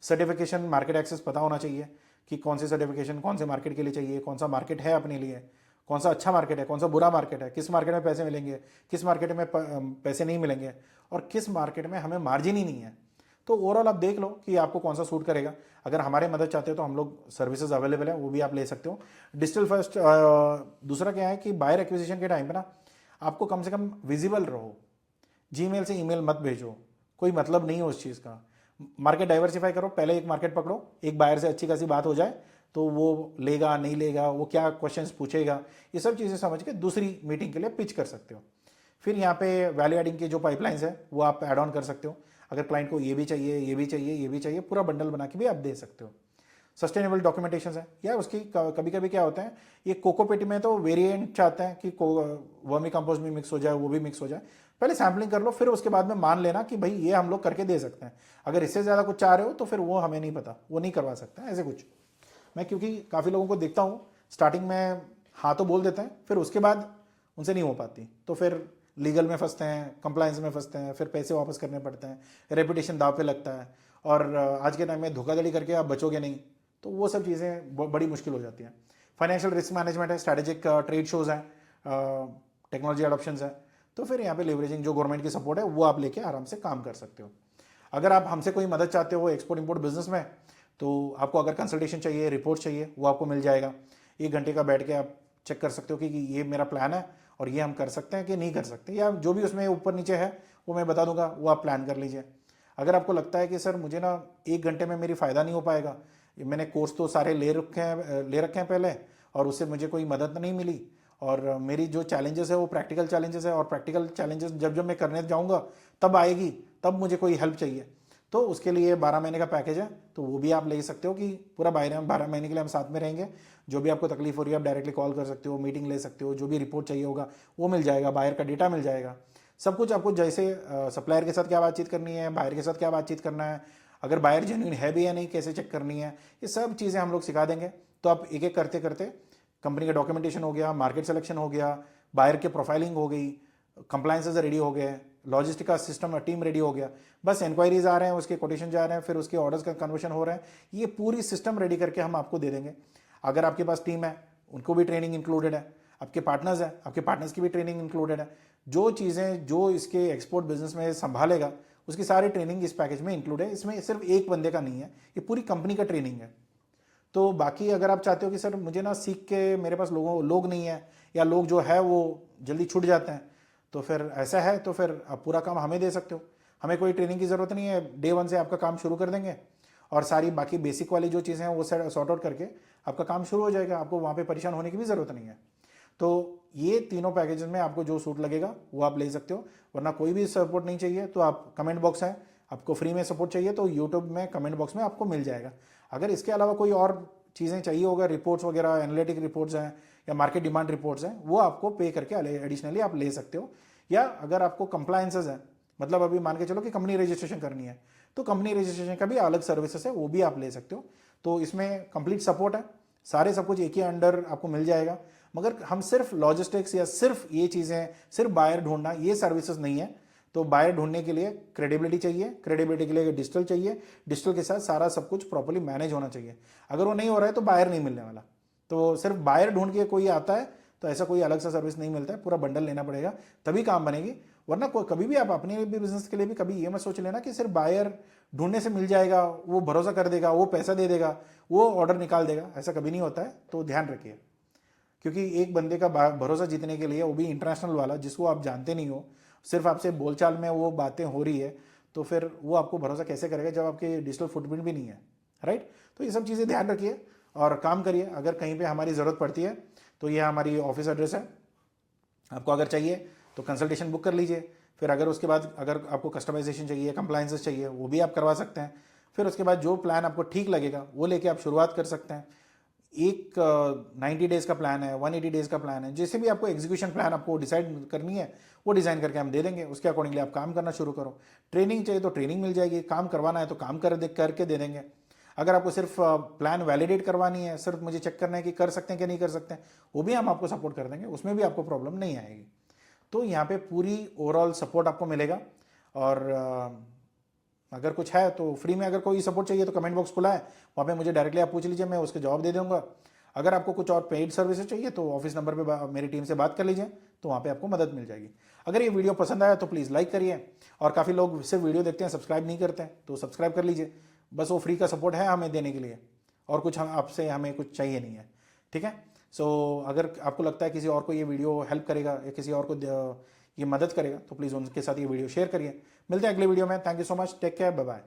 सर्टिफिकेशन, मार्केट एक्सेस पता होना चाहिए कि कौन सी सर्टिफिकेशन कौन से मार्केट के लिए चाहिए, कौन सा मार्केट है अपने लिए, कौन सा अच्छा मार्केट है, कौन सा बुरा मार्केट है, किस मार्केट में पैसे मिलेंगे, किस मार्केट में पैसे नहीं मिलेंगे, और किस मार्केट में हमें मार्जिन ही नहीं है। तो ओवरऑल आप देख लो कि आपको कौन सा सूट करेगा। अगर हमारे मदद चाहते हो तो हम लोग सर्विसेज अवेलेबल है, वो भी आप ले सकते हो। Digital first. दूसरा क्या है कि बायर एक्विजिशन के टाइम पे ना आपको कम से कम विजिबल रहो, जीमेल से ईमेल मत भेजो, कोई मतलब नहीं हो उस चीज़ का। मार्केट डाइवर्सिफाई करो, पहले एक मार्केट पकड़ो, एक बायर से अच्छी खासी बात हो जाए तो वो लेगा नहीं लेगा, वो क्या क्वेश्चंस पूछेगा, ये सब चीज़ें समझ के दूसरी मीटिंग के लिए पिच कर सकते हो। फिर यहाँ पे वैल्यू एडिंग की जो पाइपलाइंस है वो आप ऐड ऑन कर सकते हो। अगर क्लाइंट को ये भी चाहिए, ये भी चाहिए, ये भी चाहिए, पूरा बंडल बना के भी आप दे सकते हो। सस्टेनेबल डॉक्यूमेंटेशन है या उसकी कभी कभी क्या होता है, ये कोकोपीट में तो वेरिएंट चाहते हैं कि वर्मी कंपोस्ट भी मिक्स हो जाए, वो भी मिक्स हो जाए। पहले सैम्पलिंग कर लो, फिर उसके बाद में मान लेना कि भाई ये हम लोग करके दे सकते हैं। अगर इससे ज़्यादा कुछ चाह रहे हो तो फिर वो हमें नहीं पता, वो नहीं करवा सकता ऐसे कुछ। मैं क्योंकि काफ़ी लोगों को देखता हूँ, स्टार्टिंग में हाँ तो बोल देते हैं, फिर उसके बाद उनसे नहीं हो पाती, तो फिर लीगल में फंसते हैं, कंप्लायंस में फंसते हैं, फिर पैसे वापस करने पड़ते हैं, रेपुटेशन दाव पे लगता है, और आज के टाइम में धोखाधड़ी करके आप बचोगे नहीं, तो वो सब चीज़ें बड़ी मुश्किल हो जाती हैं। फाइनेंशियल रिस्क मैनेजमेंट है, स्ट्रैटेजिक ट्रेड शोज़ हैं, टेक्नोलॉजी अडॉप्शन है, तो फिर यहाँ पे लेवरेजिंग जो गवर्नमेंट की सपोर्ट है वो आप लेके आराम से काम कर सकते हो। अगर आप हमसे कोई मदद चाहते हो एक्सपोर्ट इंपोर्ट बिजनेस में, तो आपको अगर कंसल्टेशन चाहिए, रिपोर्ट चाहिए, वो आपको मिल जाएगा। 1 घंटे का बैठ के आप चेक कर सकते हो कि ये मेरा प्लान है और ये हम कर सकते हैं कि नहीं कर सकते, या जो भी उसमें ऊपर नीचे है वो मैं बता दूंगा, वो आप प्लान कर लीजिए। अगर आपको लगता है कि सर मुझे ना 1 घंटे में मेरी फ़ायदा नहीं हो पाएगा, मैंने कोर्स तो सारे ले रखे हैं पहले, और उससे मुझे कोई मदद नहीं मिली, और मेरी जो चैलेंजेस है वो प्रैक्टिकल चैलेंजेस है, और प्रैक्टिकल चैलेंजेस जब जब मैं करने जाऊँगा तब आएगी, तब मुझे कोई हेल्प चाहिए, तो उसके लिए 12 महीने का पैकेज है, तो वो भी आप ले सकते हो कि पूरा 12 महीने के लिए हम साथ में रहेंगे। जो भी आपको तकलीफ हो रही है आप डायरेक्टली कॉल कर सकते हो, मीटिंग ले सकते हो, जो भी रिपोर्ट चाहिए होगा वो मिल जाएगा, बायर का डेटा मिल जाएगा, सब कुछ आपको, जैसे सप्लायर के साथ क्या बातचीत करनी है, बायर के साथ क्या बातचीत करना है, अगर बायर जेन्युइन है भी या नहीं कैसे चेक करनी है, ये सब चीज़ें हम लोग सिखा देंगे। तो आप एक एक करते करते, कंपनी का डॉक्यूमेंटेशन हो गया, मार्केट सिलेक्शन हो गया, बायर के प्रोफाइलिंग हो गई, कंप्लायंसेज रेडी हो गए, लॉजिस्टिक का सिस्टम टीम रेडी हो गया, बस इंक्वायरीज आ रहे हैं, उसके कोटेशन जा रहे हैं, फिर उसके ऑर्डर्स का कन्वर्शन हो रहा है, ये पूरी सिस्टम रेडी करके हम आपको दे देंगे। अगर आपके पास टीम है उनको भी ट्रेनिंग इंक्लूडेड है, आपके पार्टनर्स हैं आपके पार्टनर्स की भी ट्रेनिंग इंक्लूडेड है, जो चीज़ें जो इसके एक्सपोर्ट बिजनेस में संभालेगा उसकी सारी ट्रेनिंग इस पैकेज में इंक्लूड है। इसमें सिर्फ एक बंदे का नहीं है, ये पूरी कंपनी का ट्रेनिंग है। तो बाकी अगर आप चाहते हो कि सर मुझे ना सीख के मेरे पास लोग नहीं है, या लोग जो है वो जल्दी छूट जाते हैं, तो फिर ऐसा है तो फिर आप पूरा काम हमें दे सकते हो, हमें कोई ट्रेनिंग की ज़रूरत नहीं है, डे 1 से आपका काम शुरू कर देंगे, और सारी बाकी बेसिक वाली जो चीज़ें हैं वो सॉर्ट आउट करके आपका काम शुरू हो जाएगा, आपको वहाँ पे परेशान होने की भी ज़रूरत नहीं है। तो ये तीनों पैकेजेस में आपको जो सूट लगेगा वो आप ले सकते हो, वरना कोई भी सपोर्ट नहीं चाहिए तो आप कमेंट बॉक्स है, आपको फ्री में सपोर्ट चाहिए तो यूट्यूब में कमेंट बॉक्स में आपको मिल जाएगा। अगर इसके अलावा कोई और चीज़ें चाहिए होगा, रिपोर्ट्स वगैरह, एनालिटिक रिपोर्ट्स हैं या मार्केट डिमांड रिपोर्ट्स हैं, वो आपको पे करके एडिशनली आप ले सकते हो। या अगर आपको कंप्लायंसेस है, मतलब अभी मान के चलो कि कंपनी रजिस्ट्रेशन करनी है, तो कंपनी रजिस्ट्रेशन का भी अलग सर्विसेज है, वो भी आप ले सकते हो। तो इसमें कंप्लीट सपोर्ट है, सारे सब कुछ एक ही अंडर आपको मिल जाएगा। मगर हम सिर्फ लॉजिस्टिक्स या सिर्फ ये चीज़ें, सिर्फ बायर ढूंढना, ये सर्विसेज नहीं है। तो बायर ढूंढने के लिए क्रेडिबिलिटी चाहिए, क्रेडिबिलिटी के लिए डिजिटल चाहिए, डिजिटल के साथ सारा सब कुछ प्रॉपर्ली मैनेज होना चाहिए। अगर वो नहीं हो रहा है तो बायर नहीं मिलने वाला। तो सिर्फ बायर ढूंढ के कोई आता है तो ऐसा कोई अलग सा सर्विस नहीं मिलता है, पूरा बंडल लेना पड़ेगा तभी काम बनेगी। वरना कभी भी आप अपने भी बिजनेस के लिए भी कभी ये मत सोच लेना कि सिर्फ बायर ढूंढने से मिल जाएगा, वो भरोसा कर देगा, वो पैसा दे देगा, वो ऑर्डर निकाल देगा, ऐसा कभी नहीं होता है। तो ध्यान रखिए, क्योंकि एक बंदे का भरोसा जीतने के लिए, वो भी इंटरनेशनल वाला जिसको आप जानते नहीं हो, सिर्फ आपसे बोलचाल में वो बातें हो रही है, तो फिर वो आपको भरोसा कैसे करेगा जब आपके डिजिटल फुटप्रिंट भी नहीं है, राइट। तो ये सब चीज़ें ध्यान रखिए और काम करिए। अगर कहीं पे हमारी ज़रूरत पड़ती है तो ये हमारी ऑफिस एड्रेस है, आपको अगर चाहिए तो कंसल्टेशन बुक कर लीजिए। फिर अगर उसके बाद अगर आपको कस्टमाइजेशन चाहिए, कंप्लायंसेस चाहिए, वो भी आप करवा सकते हैं। फिर उसके बाद जो प्लान आपको ठीक लगेगा वो लेके आप शुरुआत कर सकते हैं। एक 90 डेज का प्लान है, 180 डेज का प्लान है, जैसे भी आपको एग्जीक्यूशन प्लान आपको डिसाइड करनी है वो डिज़ाइन करके हम दे देंगे। उसके अकॉर्डिंगली आप काम करना शुरू करो। ट्रेनिंग चाहिए तो ट्रेनिंग मिल जाएगी, काम करवाना है तो काम करके दे देंगे। अगर आपको सिर्फ प्लान वैलिडेट करवानी है, सिर्फ मुझे चेक करना है कि कर सकते हैं कि नहीं कर सकते हैं, वो भी हम आपको सपोर्ट कर देंगे, उसमें भी आपको प्रॉब्लम नहीं आएगी। तो यहाँ पे पूरी ओवरऑल सपोर्ट आपको मिलेगा। और अगर कुछ है तो फ्री में अगर कोई सपोर्ट चाहिए तो कमेंट बॉक्स खुला है, वहाँ पे मुझे डायरेक्टली आप पूछ लीजिए, मैं उसके जवाब दे दूंगा। अगर आपको कुछ और पेड सर्विसेज चाहिए तो ऑफिस नंबर पे मेरी टीम से बात कर लीजिए, तो वहाँ पे आपको मदद मिल जाएगी। अगर ये वीडियो पसंद आया तो प्लीज़ लाइक करिए, और काफ़ी लोग सिर्फ वीडियो देखते हैं, सब्सक्राइब नहीं करते हैं, तो सब्सक्राइब कर लीजिए। बस वो फ्री का सपोर्ट है हमें देने के लिए, और कुछ हम आपसे हमें कुछ चाहिए नहीं है। ठीक है। सो अगर आपको लगता है किसी और को ये वीडियो हेल्प करेगा या किसी और को ये मदद करेगा तो प्लीज़ उनके साथ ये वीडियो शेयर करिए। मिलते हैं अगले वीडियो में। Thank you so much, take care, bye bye.